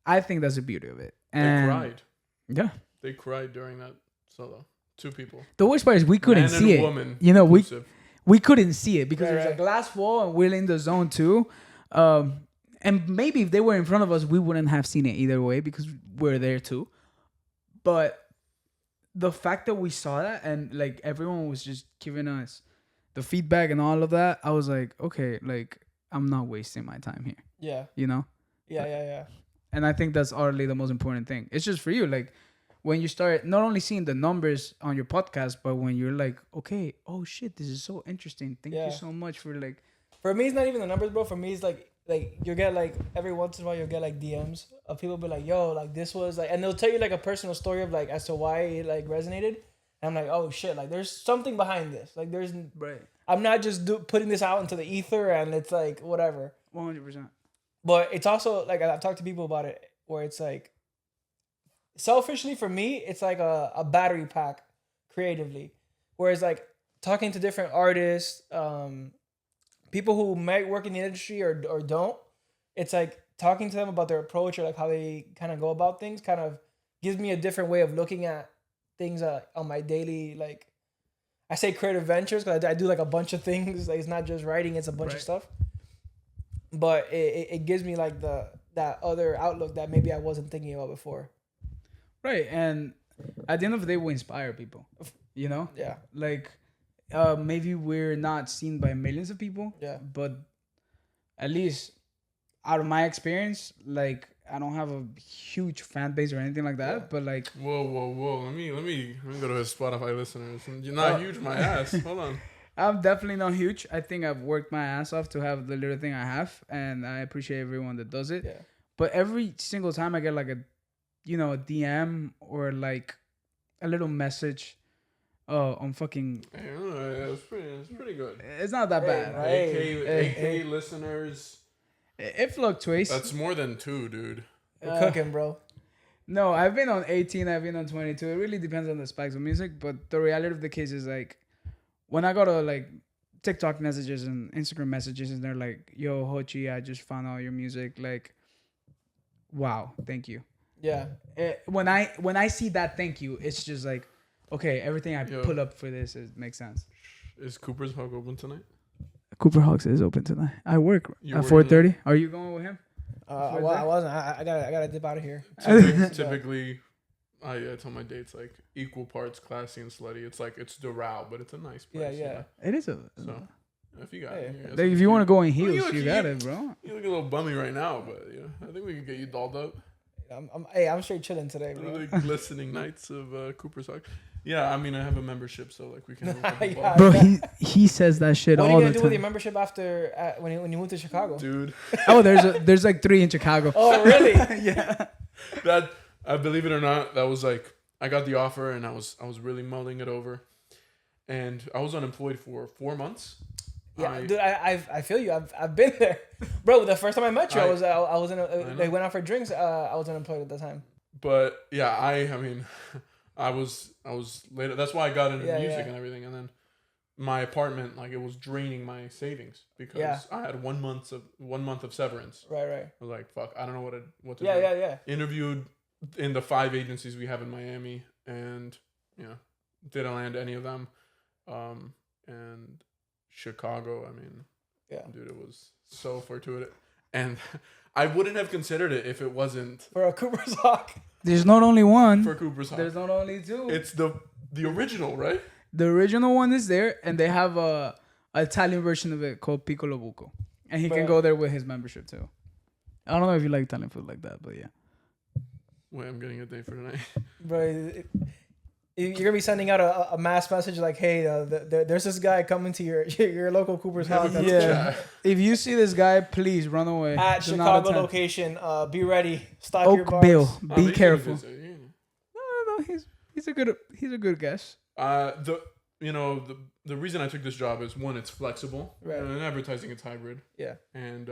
I think that's the beauty of it. And They cried. Yeah. They cried during that solo. 2 people. The worst part is we couldn't Man see and it. woman. You know, Inclusive. we couldn't see it because there's a Right. glass wall and we're in the zone too. And maybe if they were in front of us, we wouldn't have seen it either way because we're there too. But the fact that we saw that and like everyone was just giving us the feedback and all of that, I was like, okay, like I'm not wasting my time here, Yeah. you know? Yeah. And I think that's utterly the most important thing. It's just for you, like when you start not only seeing the numbers on your podcast, but when you're like, okay, oh shit, this is so interesting. Thank you so much for like. For me, it's not even the numbers, bro. For me, it's like you'll get like every once in a while you'll get like DMs of people be like, yo, like this was like, and they'll tell you like a personal story of like as to why it like resonated. And I'm like, oh shit, like there's something behind this. Like there's, Right. I'm not just putting this out into the ether and it's like whatever. 100%. But it's also like I've talked to people about it where it's like selfishly for me, it's like a battery pack creatively. Whereas like talking to different artists, people who might work in the industry or don't, it's like talking to them about their approach or like how they kind of go about things kind of gives me a different way of looking at things on my daily, like I say creative ventures because I do like a bunch of things. Like it's not just writing, it's a bunch of stuff. But it gives me like that other outlook that maybe I wasn't thinking about before. Right. And at the end of the day, we inspire people, you know? Yeah. Like maybe we're not seen by millions of people. Yeah. But at least out of my experience, like I don't have a huge fan base or anything like that. But like Whoa. Let me go to his Spotify listeners. You're not huge, my ass. Hold on. I'm definitely not huge. I think I've worked my ass off to have the little thing I have, and I appreciate everyone that does it. Yeah. But every single time I get like a DM or like a little message on fucking. It's pretty good. It's not that bad. AK listeners. It fluctuates. That's more than 2, dude. We're cooking, bro. No, I've been on 18. I've been on 22. It really depends on the specs of music. But the reality of the case is like, when I go to like TikTok messages and Instagram messages, and they're like, "Yo, Hochi, I just found out your music." Like, wow, thank you. Yeah. When I see that, thank you. It's just like, okay, everything I put up for this makes sense. Is Cooper's Hog open tonight? Cooper Hawks is open tonight. I work You're at working 4:30. Are you going with him? Well, I wasn't. I gotta dip out of here. Typically, I tell my dates like equal parts classy and slutty. It's like it's Doral, but it's a nice place. Yeah. It is a. So if you got Hey. it, Like if you want to go in Well, heels, you got it, bro. You look a little bummy right now, but yeah, I think we can get you dolled up. I'm straight chilling today, bro. The glistening nights of Cooper's Hog. Yeah, I mean I have a membership, so like we can. Hook up Yeah. a bar. Bro, he says that shit What are all you the gonna do with your time. membership after when you move to Chicago? Dude. Oh, there's like 3 in Chicago. Oh, really? Yeah. That I believe it or not, that was like I got the offer and I was really mulling it over, and I was unemployed for 4 months. Yeah, dude, I feel you. I've been there, bro. The first time I met you, I was in they went out for drinks. I was unemployed at the time. But yeah, I mean, I was later. That's why I got into music yeah. and everything, and then my apartment, like it was draining my savings because I had 1 month of severance. Right. I was like, fuck, I don't know what to do. Yeah. Interviewed in the 5 agencies we have in Miami, and didn't land any of them. And Chicago, I mean, dude, it was so fortuitous, and I wouldn't have considered it if it wasn't For a Cooper's Hawk. There's not only one. for Cooper's Hawk. There's not only 2. It's the original, right? The original one is there, and they have a Italian version of it called Piccolo Buco, and he can go there with his membership too. I don't know if you like Italian food like that, but yeah. Wait, I'm getting a date for tonight. Bro, you're gonna be sending out a mass message like, "Hey, there's this guy coming to your local Cooper's Hawk." Yeah. If you see this guy, please run away. At Do not Chicago attempt. location, be ready. Stock your bars. Oakville. Oh, Be they careful. should visit, No, he's a good guess. The reason I took this job is one, it's flexible. Right. In advertising, it's hybrid. Yeah. And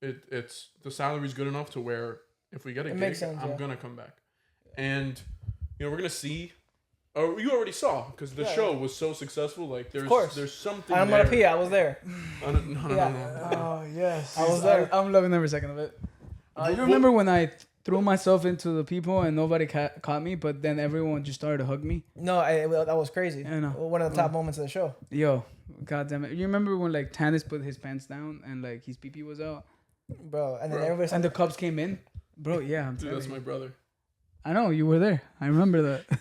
it's the salary's good enough to where if we get a gig, makes sense, I'm gonna come back. And we're gonna see. Oh, you already saw because the show was so successful. Like there's something. I'm gonna pee. I was there. No. Oh yes, I was there. I'm loving every second of it. You remember when I threw myself into the people and nobody caught me, but then everyone just started to hug me? No, that was crazy. I know. One of the top moments of the show. Yo, god damn it! You remember when like Tannis put his pants down and like his pee was out, Bro, and then everybody and the Cubs came in, bro? Yeah, I'm Dude, telling that's you. my brother. I know you were there. I remember that.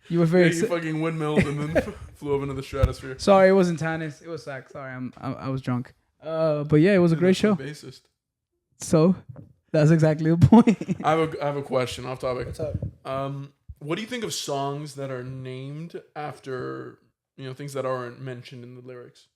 You were very. Yeah, he fucking windmilled and then flew up into the stratosphere. Sorry, it wasn't Tannis. It was Zach. Sorry, I was drunk. But yeah, it was a great show. Bassist. So that's exactly the point. I have a question off topic. What's up? What do you think of songs that are named after things that aren't mentioned in the lyrics?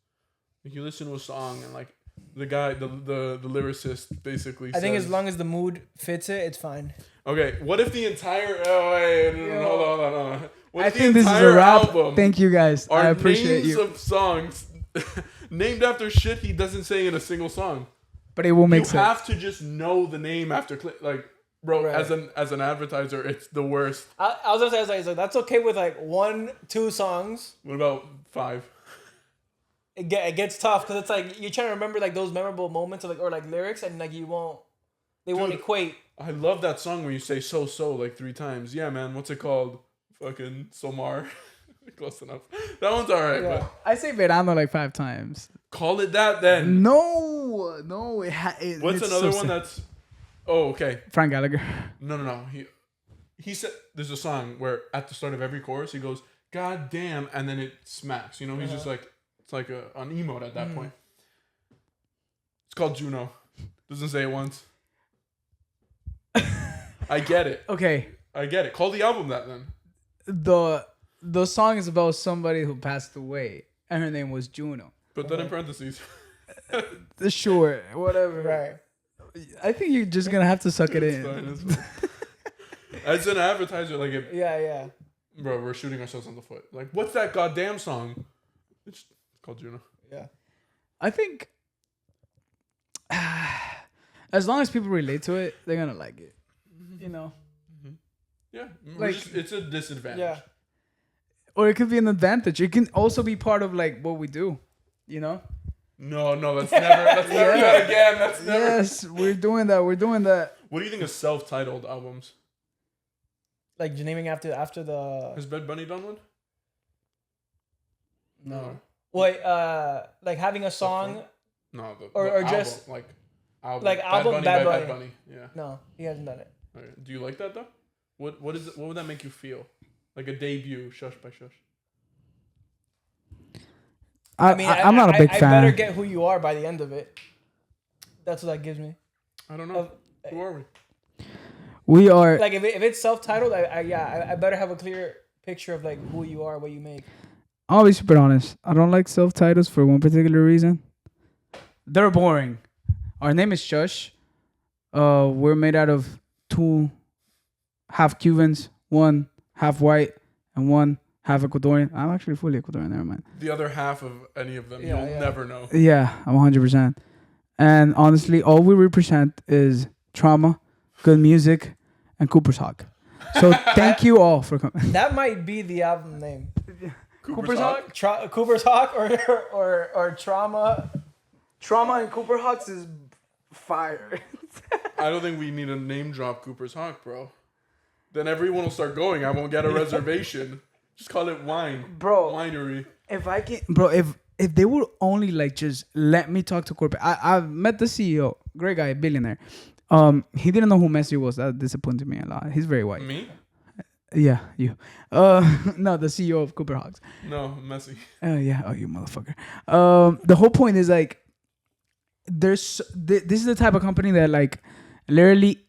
Like you listen to a song and like the guy, the lyricist basically. I think says, as long as the mood fits it, it's fine. Okay, what if the entire? Oh wait, hold on. What I if the think this is a entire wrap. album Thank you guys. I are appreciate names you. of songs named after shit he doesn't say in a single song? But it will make You sense. have to just know the name after bro. Right. As an advertiser, it's the worst. I was gonna say, I was like, that's okay with like 1-2 songs. What about 5? It gets tough because it's like you're trying to remember like those memorable moments or lyrics, and like they won't equate. I love that song where you say so like 3 times. Yeah, man. What's it called? Fucking Somar. Close enough. That one's alright, Yeah. but I say verano like 5 times. call it that then. No. What's it's another so one sad. that's? Oh, okay. Frank Gallagher. No. He said there's a song where at the start of every chorus he goes, "God damn," and then it smacks. He's just like it's like an emote at that point. It's called Juno. Doesn't say it once. I get it. Okay. I get it. Call the album that then. The song is about somebody who passed away, and her name was Juno. Put that in parentheses. Sure, whatever. Right. I think you're just gonna have to suck it It's in. fine, it's fine. As an advertiser, like Yeah. Bro, we're shooting ourselves on the foot. Like, what's that goddamn song? It's called Juno. Yeah. I think as long as people relate to it, they're gonna like it. You know. Yeah, Like- it's a disadvantage. Yeah. Or it could be an advantage. It can also be part of like what we do. You know. No, that's never that again. That's never. Yes, we're doing that. We're doing that. What do you think of self-titled albums? Like naming after the. Has Bad Bunny done one? No. Wait, like having a song. No, Or album, just- album. like album, Bad Bad Bunny. Yeah. No, he hasn't done it. Okay. Do you like that though? What is it? What would that make you feel? Like a debut, Shush by Shush. I'm not a big I fan. better get who you are by the end of it. That's what that gives me. I don't know. Who are we? We are. Like if it's self-titled, I better have a clear picture of like who you are, what you make. I'll be super honest. I don't like self-titles for one particular reason. They're boring. Our name is Shush. We're made out of 2 half Cubans, 1 half white, and 1 half Ecuadorian. I'm actually fully Ecuadorian. Never mind. The other half of any of them, Yeah, you'll yeah. never know. Yeah, I'm 100%. And honestly, all we represent is trauma, good music, and Cooper's Hawk. So thank you all for coming. That might be the album name. Cooper's Hawk? Cooper's Hawk or Trauma. Trauma and Cooper Hawks is fire. I don't think we need to name drop Cooper's Hawk, bro. Then everyone will start going. I won't get a reservation. Just call it wine. Bro. Winery. If I can, bro, if they would only like just let me talk to corporate. I've met the CEO, great guy, billionaire. He didn't know who Messi was. That disappointed me a lot. He's very white. Me? Yeah, you. No, the CEO of Cooper Hawks. No, Messi. Yeah. Oh, you motherfucker. The whole point is like, this is the type of company that like, literally,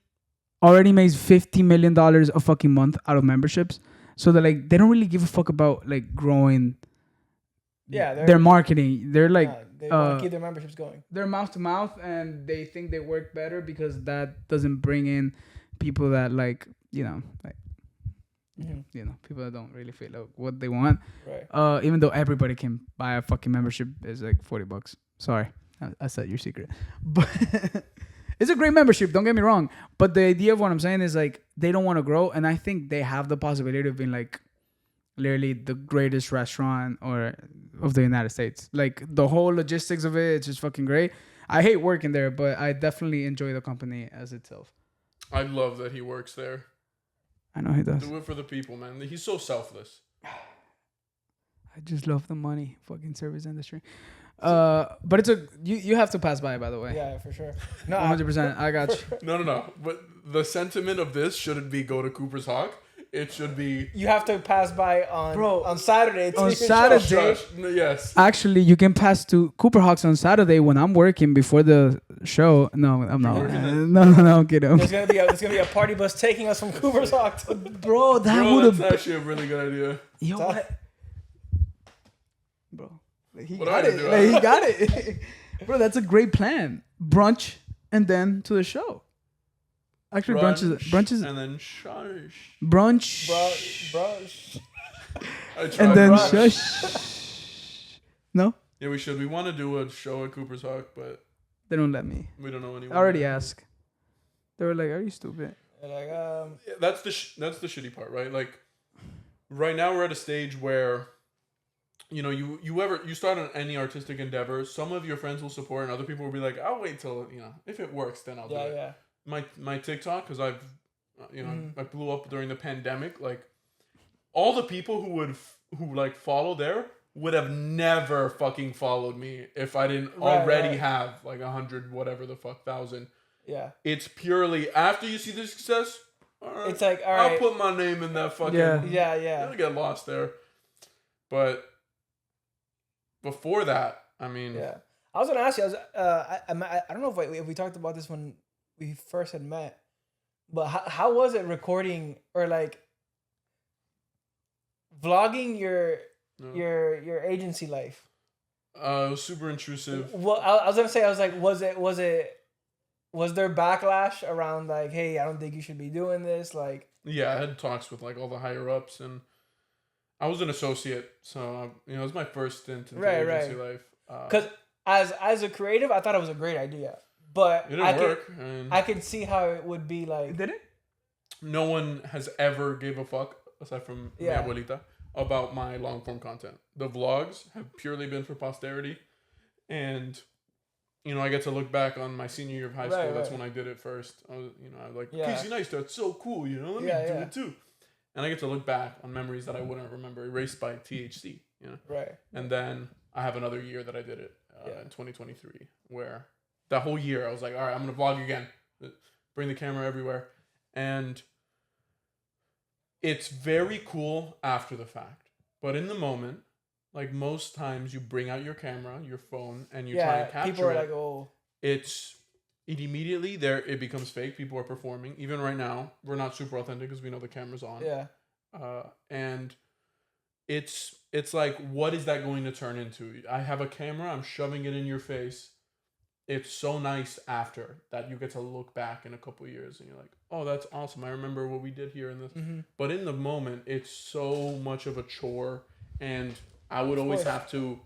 already makes $50 million a fucking month out of memberships. So that like they don't really give a fuck about like growing. Yeah, their marketing. They're like they want to keep their memberships going. they're mouth to mouth, and they think they work better because that doesn't bring in people that like people that don't really feel like what they want. Right. Even though everybody can buy a fucking membership, is like $40. Sorry, I said your secret, but it's a great membership. Don't get me wrong, but the idea of what I'm saying is like they don't want to grow, and I think they have the possibility of being like literally the greatest restaurant of the United States. Like the whole logistics of it, it's just fucking great. I hate working there, but I definitely enjoy the company as itself. I love that he works there. I know he does. Do it for the people, man. He's so selfless. I just love the money, fucking service industry. But it's you have to pass by the way. Yeah, for sure. No, 100%. I got you. No. But the sentiment of this shouldn't be go to Cooper's Hawk. It should be you have to pass by on Saturday. On to Saturday. Shush. No, yes. Actually, you can pass to Cooper Hawks on Saturday when I'm working before the show. No, I'm not. No, I'm kidding. There's gonna be a party bus taking us from Cooper's Hawk to Bro, that Bro, would that's have. actually a really good idea. Yo, what? Bro, he What got I it. do? Like, he got it. Bro, that's a great plan. Brunch and then to the show. Actually, brunch is and then shush. brunch. bro. I tried And then brunch. shush. No, Yeah, we should. We want to do a show at Cooper's Hawk, but they don't let me. we don't know I anyone. already asked. They were like, "Are you stupid?" Like Yeah, that's the shitty part, right? Like, right now we're at a stage where, you start on any artistic endeavor. Some of your friends will support, and other people will be like, "I'll wait till if it works, then I'll do it." yeah. My TikTok, because I've I blew up during the pandemic. Like, all the people who follow there would have never fucking followed me if I didn't already have like 100 whatever the fuck thousand. Yeah. It's purely after you see the success. All right, It's like, all right. I'll put my name in that fucking. Yeah. I'll get lost there, but before that, I mean, Yeah. I was gonna ask you. I don't know if we talked about this when we first had met, but how was it recording or like vlogging your agency life? it was super intrusive. Well, I was gonna say, I was like, was there backlash around like, hey, I don't think you should be doing this, like? Yeah, I had talks with like all the higher ups, and I was an associate, so it was my first stint in Right, agency right. life. Because as a creative, I thought it was a great idea, but It didn't work. I could see how it would be like. Did it? No one has ever gave a fuck, aside from mi abuelita, about my long form content. The vlogs have purely been for posterity, and I get to look back on my senior year of high school. That's when I did it first. I was like, Casey Neistat, so cool. Let me do it too. And I get to look back on memories that I wouldn't remember, erased by THC. Right. And then I have another year that I did it in 2023, where that whole year I was like, all right, I'm gonna vlog again, bring the camera everywhere, and it's very cool after the fact, but in the moment, like most times, you bring out your camera, your phone, and you try and capture people are it. like, oh, It immediately there it becomes fake. People are performing. Even right now, we're not super authentic because we know the camera's on. yeah, And it's like, what is that going to turn into? I have a camera. I'm shoving it in your face. It's so nice after that you get to look back in a couple of years and you're like, oh, that's awesome. I remember what we did here in this. Mm-hmm. But in the moment, it's so much of a chore, and I would always have to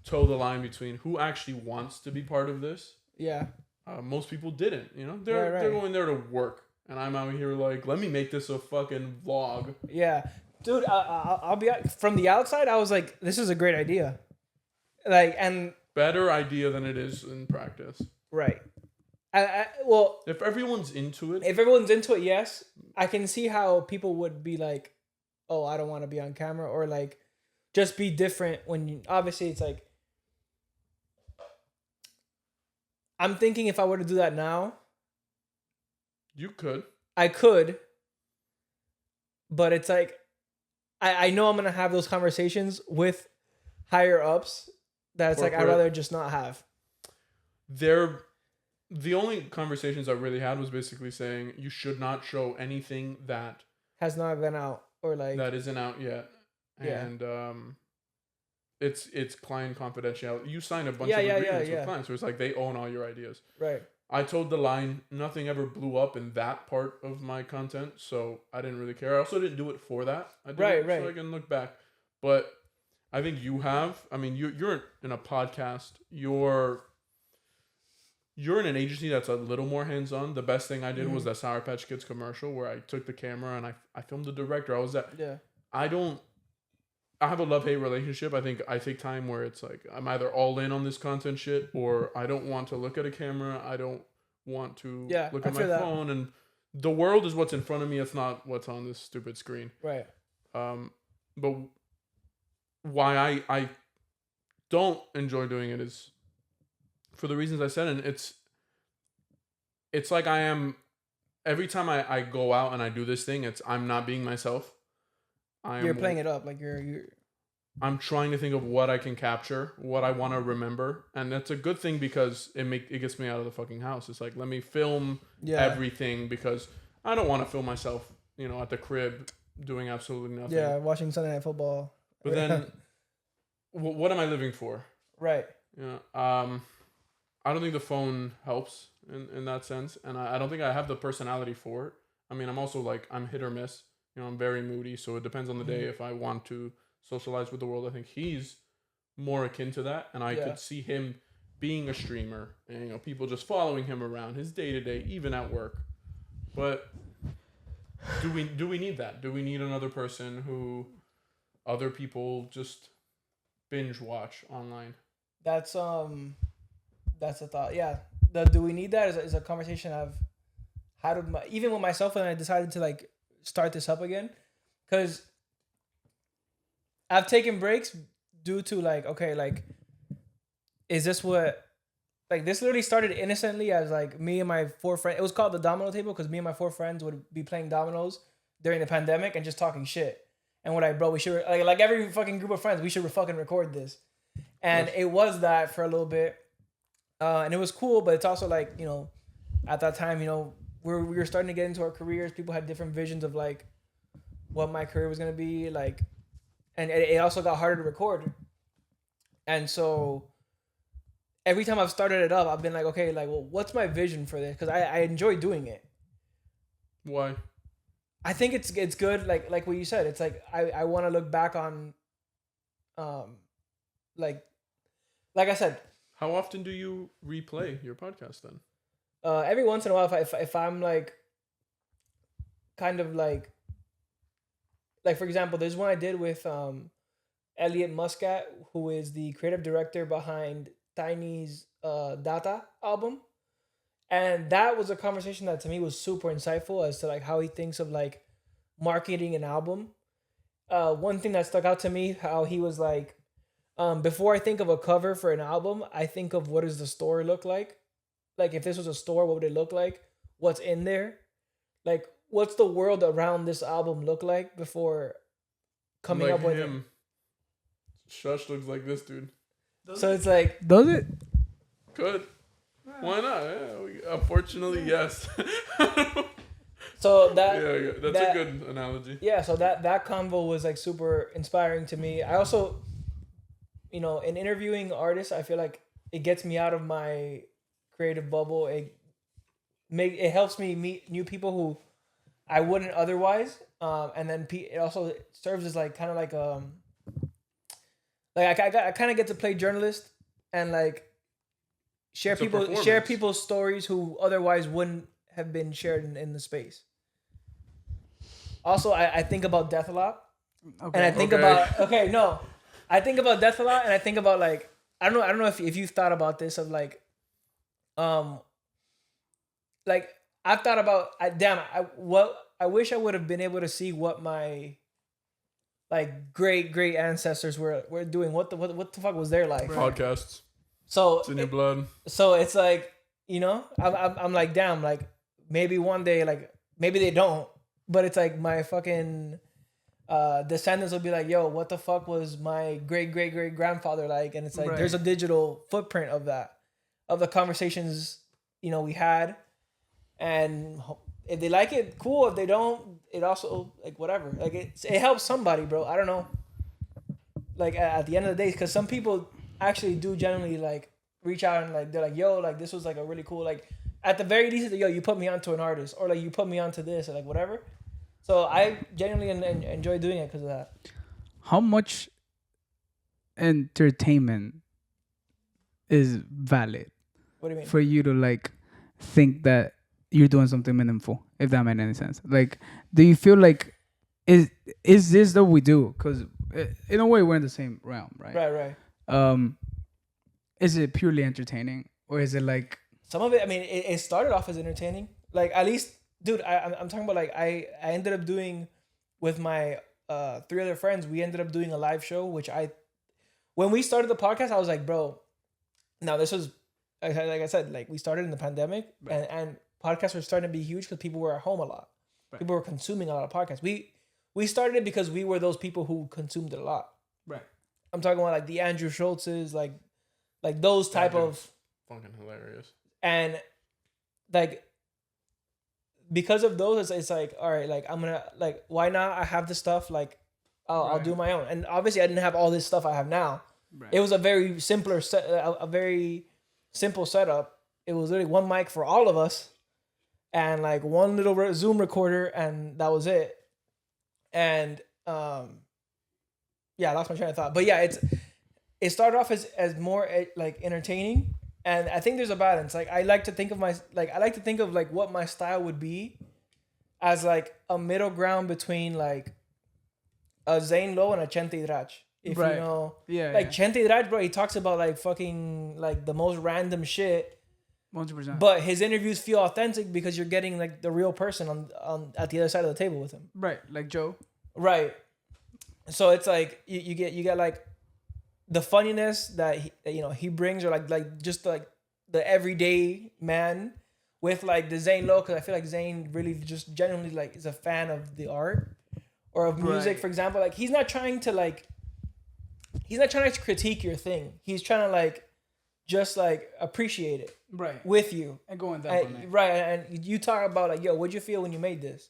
toe the line between who actually wants to be part of this. Yeah. Most people didn't. They're going there to work, and I'm out here like, let me make this a fucking vlog. Yeah, dude. I'll be from the outside. I was like, this is a great idea. Like, and Better idea than it is in practice. right. Well, if everyone's into it, yes, I can see how people would be like, oh, I don't want to be on camera, or like, just be different when obviously it's like, I'm thinking if I were to do that now, you could. I could, but it's like, I know I'm gonna have those conversations with higher ups that it's like I'd rather just not have. The only conversations I really had was basically saying you should not show anything that has not been out, or like that isn't out yet. Yeah. And it's client confidentiality. You sign a bunch of agreements with clients, so it's like they own all your ideas. Right. I told the line, nothing ever blew up in that part of my content, so I didn't really care. I also didn't do it for that. I did it so I can look back. But I think you have. I mean, you're in a podcast. You're in an agency that's a little more hands-on. The best thing I did was that Sour Patch Kids commercial where I took the camera and I filmed the director. I was that. Yeah. I have a love-hate relationship. I think I take time where it's like I'm either all in on this content shit or I don't want to look at a camera. I don't want to look at my phone. And the world is what's in front of me. It's not what's on this stupid screen. Right. But why I don't enjoy doing it is for the reasons I said. And it's like I am, every time I go out and I do this thing, I'm not being myself. You're playing it up like you're. I'm trying to think of what I can capture, what I want to remember, and that's a good thing because it gets me out of the fucking house. It's like, let me film everything because I don't want to film myself, at the crib doing absolutely nothing. Yeah, watching Sunday Night Football. But then, what am I living for? Right. Yeah. I don't think the phone helps in that sense, and I don't think I have the personality for it. I mean, I'm also like I'm hit or miss. I'm very moody, so it depends on the day if I want to socialize with the world. I think he's more akin to that, and I could see him being a streamer and people just following him around his day to day, even at work. But do we need that? Do we need another person who other people just binge watch online? That's a thought. Yeah. Do we need that? Is a conversation I've had even with myself when I decided to like start this up again, because I've taken breaks due to like, okay, like, is this what, like, this literally started innocently as like me and my 4 friends. It was called the Domino Table because me and my 4 friends would be playing dominoes during the pandemic and just talking shit. And we're like, bro, we should like every fucking group of friends, we should fucking record this. And it was that for a little bit, and it was cool. But it's also like, at that time, we were starting to get into our careers. People had different visions of like what my career was gonna be like, and it also got harder to record. And so every time I've started it up, I've been like, okay, like, well, what's my vision for this? Because I enjoy doing it. Why? I think it's good. Like what you said, it's like I want to look back on, like I said, How often do you replay your podcast then? every once in a while, if I'm like, kind of like for example, there's one I did with Elliot Muscat, who is the creative director behind Tiny's Data album. And that was a conversation that to me was super insightful as to like how he thinks of like marketing an album. One thing that stuck out to me, how he was like, before I think of a cover for an album, I think of what does the store look like. Like if this was a store, what would it look like? What's in there? Like what's the world around this album look like before coming Like up with him. Shush looks like this dude. it? So it's like, Does it? Could. Why not? Yeah, unfortunately, yes. so that yeah, that's a good analogy. yeah, so that convo was like super inspiring to me. I also, in interviewing artists, I feel like it gets me out of my creative bubble. It helps me meet new people who I wouldn't otherwise. And then it also serves as like kind of like I kind of get to play journalist and like share people's stories who otherwise wouldn't have been shared in the space. Also, I think about death a lot. Okay. And I think I think about death a lot, and I think about like I don't know if you've thought about this of like like I've thought about I wish I would have been able to see what my like great ancestors were doing. What the fuck was their life? Podcasts. So It's in your blood. So it's like, I'm like, damn, like maybe one day, like maybe they don't, but it's like my fucking descendants will be like, yo, what the fuck was my great grandfather like? And it's like, there's a digital footprint of that, of the conversations, we had. And if they like it, cool. If they don't, it also like whatever. Like it helps somebody, bro. I don't know. Like at the end of the day, because some people actually do generally like reach out and like they're like, yo, like this was like a really cool, like at the very least, yo, you put me onto an artist, or like you put me onto this, or like whatever. So I genuinely enjoy doing it because of that. How much entertainment is valid? What do you mean? For you to like think that you're doing something meaningful, if that made any sense. Like, do you feel like is this that we do? Because in a way we're in the same realm, right? Right. Is it purely entertaining, or is it like some of it? I mean, it started off as entertaining. Like at least, dude, I'm talking about like I ended up doing with my 3 other friends. We ended up doing a live show, which when we started the podcast, I was like, bro. Now this was like I said, like we started in the pandemic, right. and podcasts were starting to be huge because people were at home a lot. Right. People were consuming a lot of podcasts. We started it because we were those people who consumed it a lot. Right. I'm talking about like the Andrew Schultzes, like those type of fucking hilarious. And like because of those, it's like, all right, like I'm gonna like why not? I have this stuff, like I'll do my own. And obviously, I didn't have all this stuff I have now. Right. It was a very a very simple setup. It was literally one mic for all of us, and like one little Zoom recorder, and that was it. And yeah, I lost my train of thought. But yeah, it started off as more like entertaining, and I think there's a balance. Like I like to think of like what my style would be as like a middle ground between like a Zane Lowe and a Chente Drach. If you know, like Chente Drach, bro, he talks about like fucking like the most random shit. 100%. But his interviews feel authentic because you're getting like the real person on at the other side of the table with him. Right, like Joe. Right. So it's like you get like the funniness that he brings, or like just like the everyday man with like the Zane Lowe, because I feel like Zane really just genuinely like is a fan of the art or of music, for example. Like he's not trying to critique your thing. He's trying to like just like appreciate it with you and go in that right. And you talk about like, yo, what'd you feel when you made this,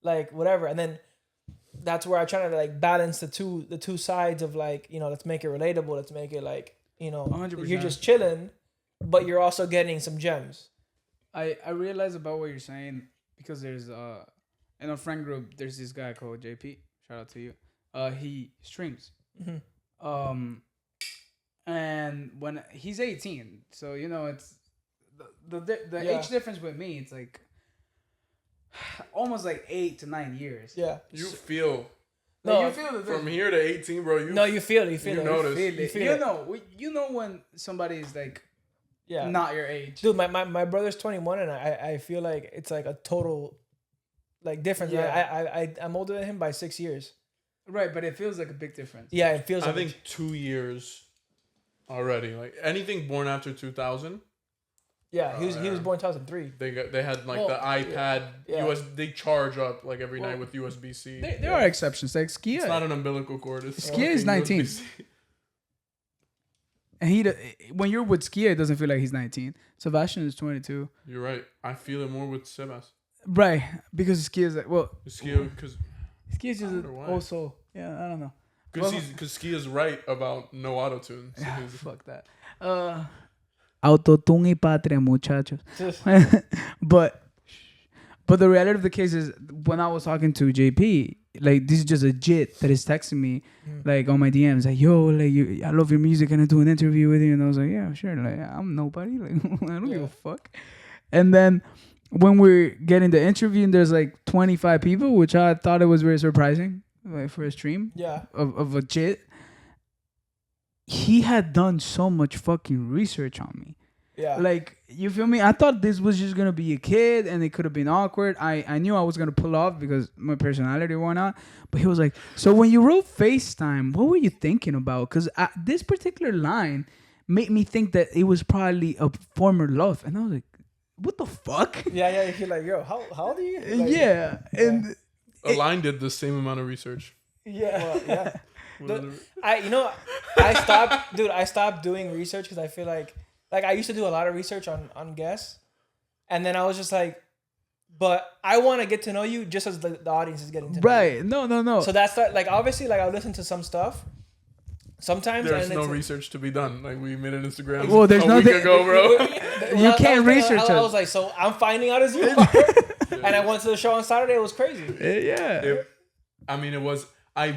like whatever, and then that's where I try to like balance the two sides of like, let's make it relatable, let's make it like 100%. You're just chilling, but you're also getting some gems. I realize about what you're saying because there's in our friend group, there's this guy called JP. Shout out to you. He streams. And when he's 18, so it's the age difference with me. It's like almost like 8 to 9 years. Yeah, you feel. No, you feel from here to 18, bro. You feel it. You notice. You know when somebody is like, yeah, not your age. Dude, my brother's 21, and I feel like it's like a total like difference. Yeah. I'm older than him by 6 years. Right, but it feels like a big difference. Yeah, it feels. I think 2 years already. Like anything born after 2000. Yeah, he was born 2003. They had like the iPad they charge up like every night with USB-C. There are exceptions. Like Skia. It's not an umbilical cord. Skia is 19. USB-C. And when you're with Skia, it doesn't feel like he's 19. Sebastian is 22. You're right. I feel it more with Sebas. Right, because Skia is like Skia because Skia's just also I don't know. Because Skia is right about no auto-tune. So fuck that. Autotune y patria, muchachos. but the reality of the case is, when I was talking to JP, like, this is just a jit that is texting me, like, on my DMs, like, yo, like, I love your music, and I do an interview with you, and I was like, yeah, sure, like, I'm nobody, like, I don't give a fuck. And then when we're getting the interview, and there's like 25 people, which I thought it was very surprising, like, for a stream, of a jit. He had done so much fucking research on me. Yeah. Like, you feel me? I thought this was just going to be a kid and it could have been awkward. I knew I was going to pull off because my personality or whatnot. But he was like, so when you wrote FaceTime, what were you thinking about? Because this particular line made me think that it was probably a former love. And I was like, what the fuck? Yeah. You're like, yo, how old are you? Like, and Alain did the same amount of research. Yeah. Well, I stopped doing research because I feel like I used to do a lot of research on guests, and then I was just like, but I want to get to know you just as the audience is getting to know you. Right. No. So that's like, obviously, like, I listen to some stuff. Sometimes there's no research to be done. Like, we made an Instagram there's a week ago, bro. You can't research it. I was like, so I'm finding out as you are. And I went to the show on Saturday. It was crazy. Yeah. It was. I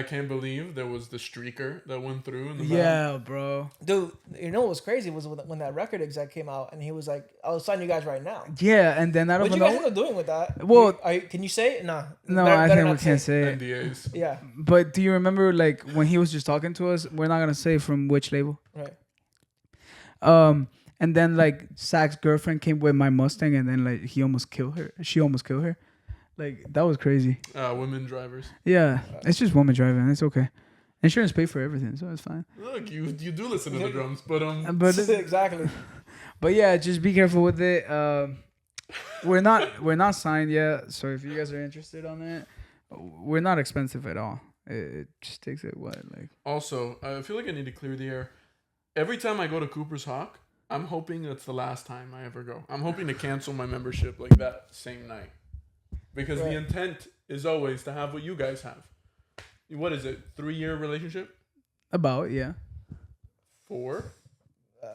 can't believe there was the streaker that went through in the back. Yeah, bro. Dude, you know what was crazy was when that record exec came out and he was like, I'll sign you guys right now. Yeah, and then I don't know. What you guys end up doing with that? Well, can you say it? Nah. No, I think we can't say it. NDAs. Yeah. But do you remember, like, when he was just talking to us? We're not going to say from which label. Right. And then, like, Zach's girlfriend came with my Mustang and then, like, he almost killed her. She almost killed her. Like, that was crazy. Women drivers. Yeah, it's just women driving. It's okay. Insurance pay for everything, so it's fine. Look, you do listen to the drums, but exactly. But yeah, just be careful with it. We're not signed yet, so if you guys are interested on it, we're not expensive at all. It just takes it like. Also, I feel like I need to clear the air. Every time I go to Cooper's Hawk, I'm hoping it's the last time I ever go. I'm hoping to cancel my membership like that same night. Because the intent is always to have what you guys have. What is it? 3-year relationship? About, yeah. 4?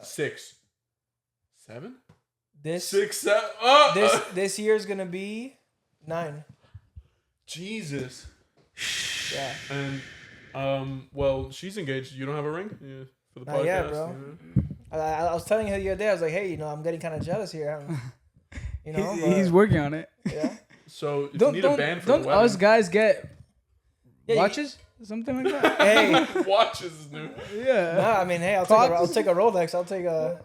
6? 7? 6, 7? This year's gonna be 9. Jesus. Yeah. And well, she's engaged. You don't have a ring? Yeah, for the podcast. Yeah, bro. Yeah. I was telling her the other day. I was like, hey, I'm getting kind of jealous here. He's working on it. Yeah. So you need a band for the wedding. Don't us guys get watches? Something like that? Hey. Watches is new. Yeah. Nah, I mean, hey, I'll take a Rolex. I'll take a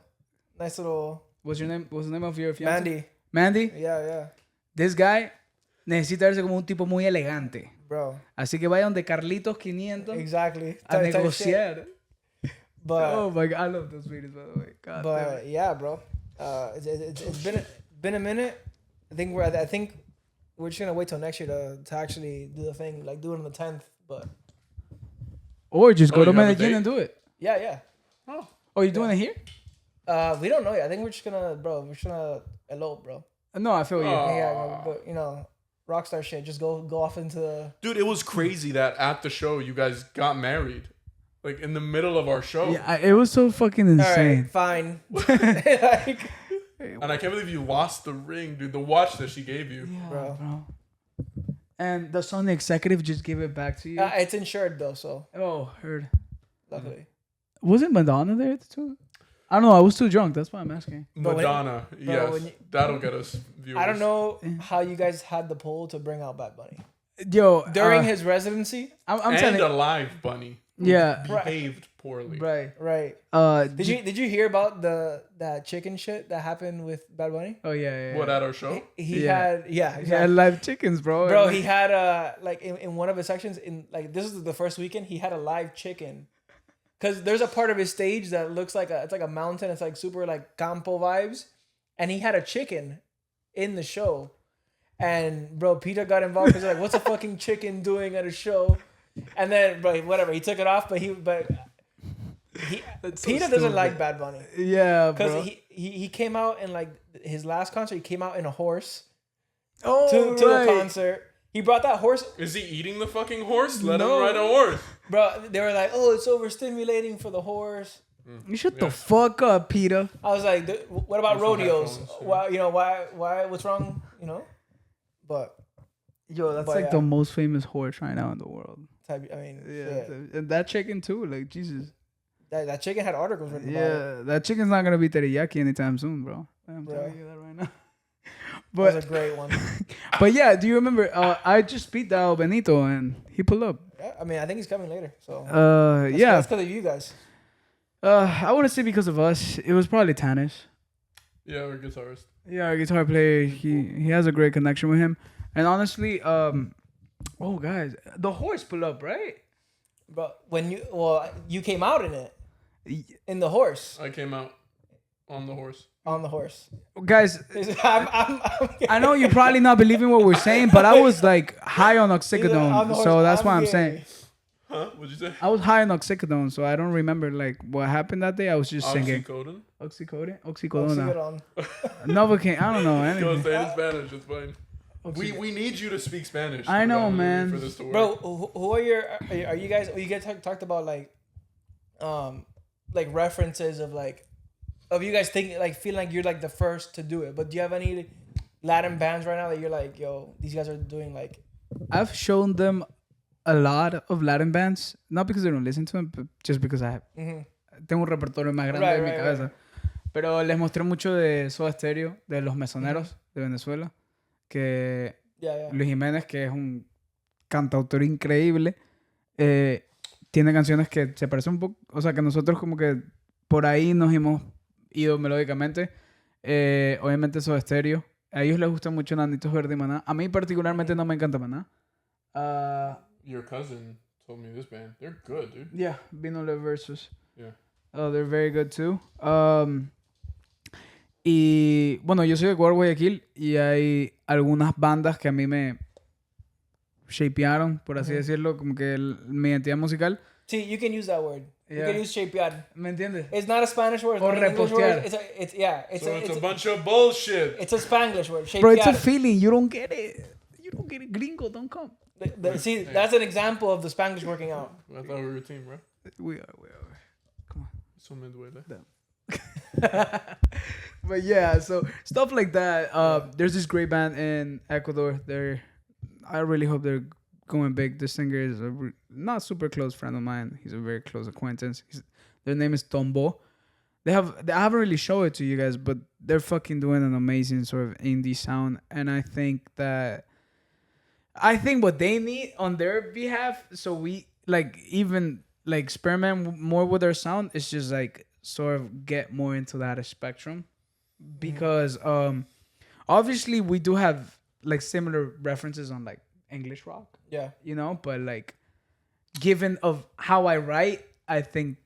nice little... What's your name? What's the name of your fiancé? Mandy. Mandy? Yeah. This guy necesita verse como un tipo muy elegante. Bro. Así que vaya donde Carlitos 500. Exactly. A negociar. But, oh my God, I love those videos, by the way. God but yeah, bro. It's been a minute. I think we're just gonna wait till next year to actually do the thing, like do it on the 10th. But or just go to Medellin and do it. Yeah. Oh, you doing it here? We don't know yet. I think we're just gonna elope, bro. No, I feel you. Yeah, but rockstar shit. Just go off into the... Dude, it was crazy that at the show you guys got married, like in the middle of our show. Yeah, it was so fucking insane. All right, fine. Like, and I can't believe you lost the ring, dude. The watch that she gave you, yeah, bro. And the Sony executive just gave it back to you. It's insured though, so Oh, heard. luckily. Wasn't Madonna there too? I don't know. I was too drunk. That's why I'm asking. But Madonna, yes, that'll get us viewers. I don't know how you guys had the pull to bring out Bad Bunny Yo, during his residency. I'm and telling a live Bunny. Who Yeah. behaved poorly. Right. Right. Did you hear about that chicken shit that happened with Bad Bunny? Oh yeah. What at our show? He Yeah. had He had exactly. live chickens, bro. Bro, he had like in one of his sections in like this is the first weekend he had a live chicken. Cause there's a part of his stage that looks like it's like a mountain. It's like super like campo vibes, and he had a chicken in the show. And bro, Peter got involved because like, what's a fucking chicken doing at a show? And then, bro, whatever, he took it off. But Peter doesn't like Bad Bunny. Yeah, bro. Because he came out in like his last concert. He came out in a horse Oh, to the concert. He brought that horse. Is he eating the fucking horse? Let No. him ride a horse. Bro, they were like, oh, it's overstimulating for the horse. You shut the fuck up, Peter. I was like, what about With some rodeos? headphones, yeah. Why, what's wrong? But Yo, that's But like yeah. the most famous horse right now in the world. I mean, Yeah, and that chicken too. Like Jesus. that chicken had articles written about it. Yeah, that chicken's not gonna be teriyaki anytime soon, bro. I'm Bro. telling you that right now. That was But a great one. but yeah, do you remember? I just beat Al Benito and he pulled up. Yeah, I mean, I think he's coming later. So Yeah. that's because of you guys. I wouldn't say because of us. It was probably Tanis. Yeah, our guitarist. Yeah, our guitar player. He has a great connection with him. And honestly, oh guys, the horse pulled up, right? But you came out in it, in the horse, I came out on the horse. on the horse. Guys, I'm I know you're probably not believing what we're saying, but I was like high on on oxycodone, the horse, so that's why I'm gay. saying Huh? What'd you say? I was high on oxycodone, so I don't remember like what happened that day. I was just singing Oxycodone? oxycodone, Sing it oxycodone. on. Novocaine. I don't know Go anything. say it in Spanish. It's fine. We need you to speak Spanish. I know, predominantly, man. For this to work. Bro, who are you guys? You guys talked about like references of you guys thinking like feeling like you're like the first to do it. But do you have any Latin bands right now that you're like, yo, these guys are doing like? I've shown them a lot of Latin bands, not because they don't listen to them, but just because I tengo un repertorio más grande en mi cabeza. Pero les mostré mucho de Soda Stereo, de Los Mesoneros de Venezuela, que Luis Jiménez, que es un cantautor increíble, tiene canciones que se parecen un poco, o sea, que nosotros como que por ahí nos hemos ido melódicamente. Obviamente Soda Stereo. A ellos les gusta mucho Nanitos Verde y Maná. A mí particularmente no me encanta Maná. Your cousin told me this band. They're good, dude. Yeah, Vino Le Versus. Yeah. Oh, they're very good too. Y bueno, yo soy de Ecuador, Guayaquil, y hay algunas bandas que a mí me shapearon, por así decirlo, como que mi identidad musical. See, you can use that word. You Yeah. can use shapear. ¿Me entiendes? It's not a Spanish word. It's Or Oh, not an English word. repostear. It's a bunch of bullshit. It's a Spanglish word. Shapear. Bro, it's a feeling. You don't get it. You don't get it. Gringo, don't come. See, that's an example of the Spanglish working out. I thought we were a team, bro. We are. Come on. So midway there. But yeah, so stuff like that. There's this great band in Ecuador. I really hope they're going big. The singer is a not super close friend of mine. He's a very close acquaintance. Their name is Tombo. I haven't really showed it to you guys, but they're fucking doing an amazing sort of indie sound. And I think what they need on their behalf, so we even experiment more with their sound, is just like sort of get more into that spectrum. Because obviously we do have similar references on English rock. Yeah. But given of how I write, I think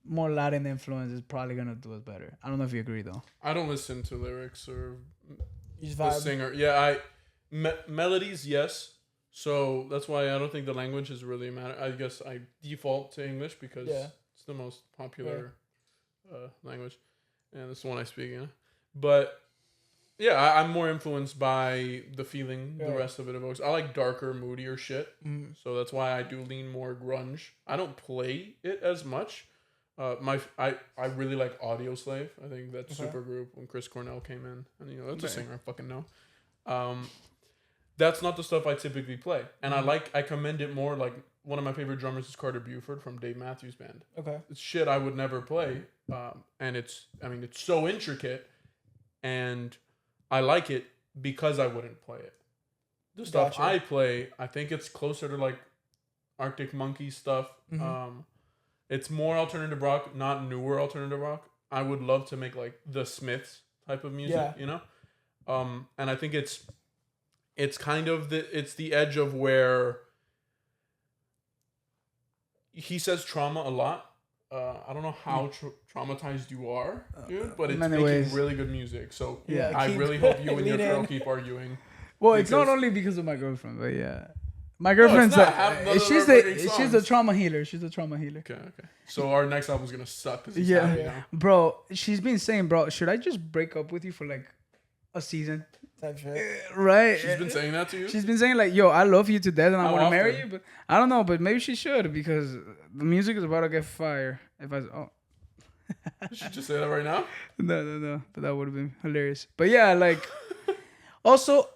more Latin influence is probably gonna do us better. I don't know if you agree though. I don't listen to lyrics or You just the vibe. singer. Yeah, melodies, yes. So that's why I don't think the language is really a matter. I guess I default to English because it's the most popular language, and it's the one I speak. But yeah, I'm more influenced by the feeling the rest of it evokes. I like darker, moodier shit, so that's why I do lean more grunge. I don't play it as much. I really like Audio Slave. I think that's super group when Chris Cornell came in, and that's a singer I fucking know. that's not the stuff I typically play. And I commend it more. Like, one of my favorite drummers is Carter Buford from Dave Matthews Band. Okay. It's shit I would never play. And it's so intricate, and I like it because I wouldn't play it. The stuff Gotcha. I play, I think it's closer to like Arctic Monkey stuff. Mm-hmm. It's more alternative rock, not newer alternative rock. I would love to make like the Smiths type of music, you know? And I think it's kind of the edge of where he says trauma a lot. I don't know how traumatized you are, dude, but it's making really good music. So Yeah. I really hope you and your girl keep arguing. Well, it's not only because of my girlfriend, but yeah. My girlfriend's she's a trauma healer. She's a trauma healer. Okay. So our next album's gonna suck. Yeah. Bro, she's been saying, bro, should I just break up with you for like a season? Type shit. Right. She's been saying that to you? She's been saying like, yo, I love you to death and I want to marry you, but I don't know, but maybe she should because the music is about to get fire. Should you just say that right now? No, but that would have been hilarious. But yeah, like, also,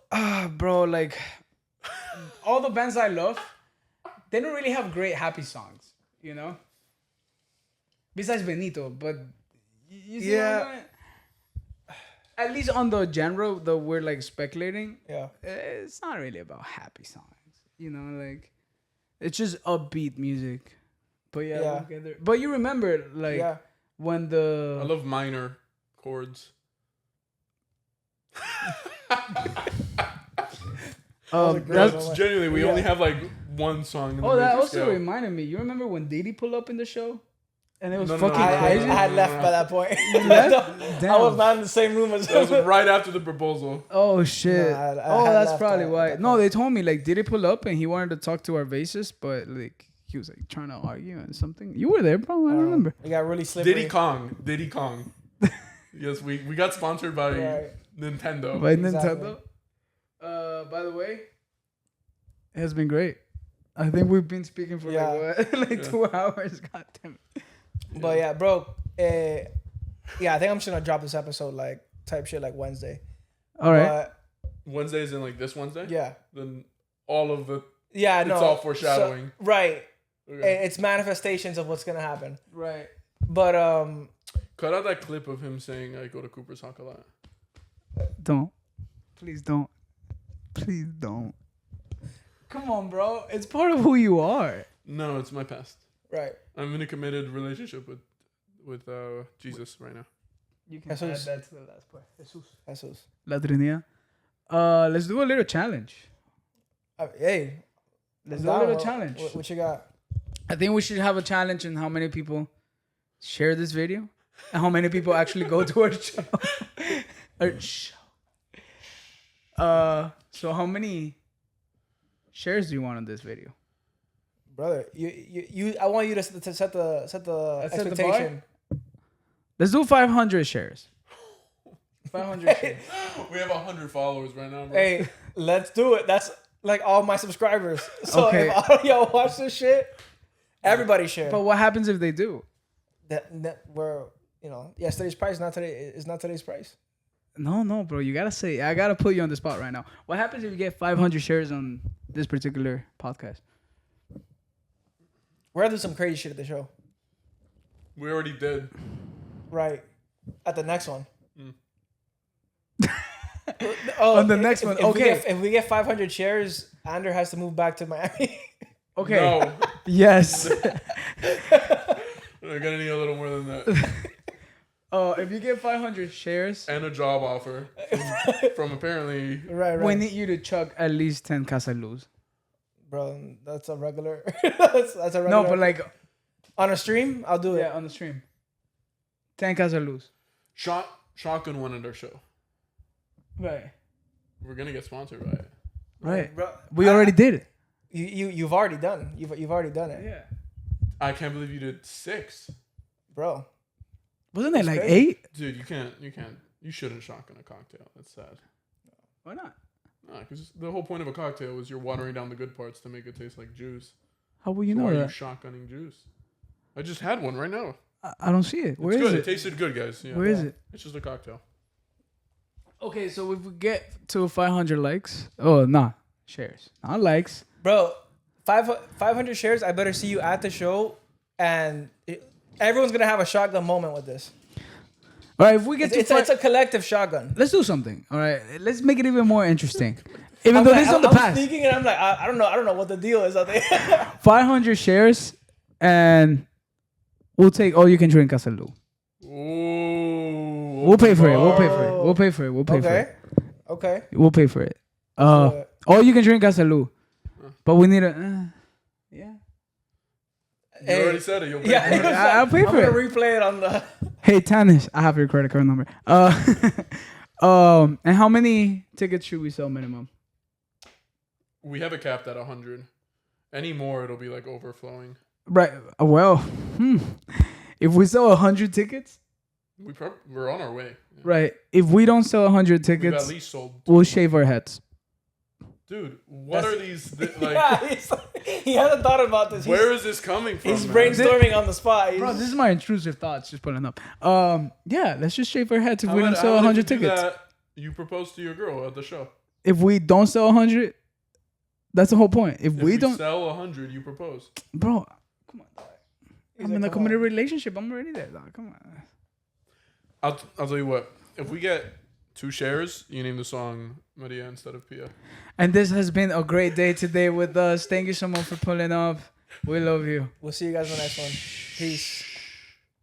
bro, like, all the bands I love, they don't really have great happy songs, you know? Besides Benito, but you see what I'm doing? At least on the genre that we're like speculating, it's not really about happy songs, you know? Like, it's just upbeat music. But yeah, we'll get there. But you remember, like, when the... I love minor chords. That's genuinely, we only have like one song. Oh, that also reminded me. You remember when Diddy pulled up in the show? And it was fucking crazy. I had left by that point. Damn. I was not in the same room as him. That was right after the proposal. Oh, shit. That's probably why. No, they told me, like, Diddy pull up and he wanted to talk to our bassist, but, like, he was, like, trying to argue and something. You were there, bro. I don't remember. We got really slippery. Diddy Kong. Yes, we got sponsored by Nintendo. By Nintendo. By the way, it has been great. I think we've been speaking for 2 hours. God damn it. But yeah, bro. I think I'm just gonna drop this episode like type shit like Wednesday. All right. Wednesday is in like this Wednesday? Yeah. Then all of the it's all foreshadowing. So, right. Okay. It's manifestations of what's gonna happen. Right. But cut out that clip of him saying I go to Cooper's Hawk a lot. Don't. Please don't. Please don't. Come on, bro. It's part of who you are. No, it's my past. Right. I'm in a committed relationship with Jesus right now. You can add that to the last part. Jesus. La Trinidad. Let's do a little challenge. Hey. Let's do a little challenge. What you got? I think we should have a challenge in how many people share this video and how many people actually go to our show. So how many shares do you want on this video? Brother, you I want you to set the expectation. Let's do 500 shares. 500 shares. We have 100 followers right now, bro. Hey, let's do it. That's like all my subscribers. So if all of y'all watch this shit, everybody share. But what happens if they do? That we're yesterday's price not today's price. No, bro. You gotta say. I gotta put you on the spot right now. What happens if you get 500 shares on this particular podcast? We're gonna do some crazy shit at the show. We already did. Right. At the next one. On the next one. If we get 500 shares, Andrew has to move back to Miami. Okay. No. Yes. We're gonna need a little more than that. If you get 500 shares and a job offer from apparently, right. We need you to chug at least 10 Casa Luz. Bro, that's a regular. that's a regular. No, but like on a stream, I'll do it. Yeah, on the stream. 10 Casa Luz. Shotgun wanted our show. Right. We're gonna get sponsored by it. Right. Bro, we already did it. You've already done. You've already done it. Yeah. I can't believe you did 6. Bro. Wasn't it like crazy. 8? Dude, you can't. You shouldn't shotgun a cocktail. That's sad. Why not? Nah, because the whole point of a cocktail is you're watering down the good parts to make it taste like juice. How will you So know why that? are you shotgunning juice? I just had one right now. I don't see it. Where it's is good. it? It tasted good, guys. Yeah. Where is it? It's just a cocktail. Okay, so if we get to 500 likes, oh, nah. shares, not likes. Bro, 500 shares. I better see you at the show, and everyone's gonna have a shotgun moment with this. All right, if we get It's a collective shotgun. let's do something. All right, let's make it even more interesting. Even I'm though like, this is on the I'm past, thinking, and I'm like, I don't know what the deal is out there. 500 shares, and we'll take all you can drink Casalu. Ooh. We'll pay for it. We'll pay for it. We'll pay for it. We'll pay for it. Okay. We'll pay for it. All you can drink Casalu, but we need a. Yeah. You already said it. You'll pay for it. I'll pay for I'm it. gonna replay it on the. Hey Tanish, I have your credit card number. And how many tickets should we sell minimum? We have it capped at 100. Any more, it'll be like overflowing. Right. Well, if we sell 100 tickets, We're on our way. Yeah. right. If we don't sell 100 We've tickets, at least sold. we'll shave our heads. Dude, what are these? Like, Yeah, he hasn't thought about this. where is this coming from? He's man? brainstorming on the spot. Bro, this is my intrusive thoughts just pulling up. Yeah, let's just shave our heads if How we about- don't sell how about 100 if you do tickets. that, you propose to your girl at the show. If we don't sell 100, that's the whole point. If we don't, sell 100, you propose. bro, come on. Dog. He's I'm like, in a come committed on. relationship. I'm already there, dog. Come on. I'll tell you what. If we get 2 shares, you name the song Maria instead of Pia. And this has been a great day today with us. Thank you so much for pulling up. We love you. We'll see you guys in the next one. Peace.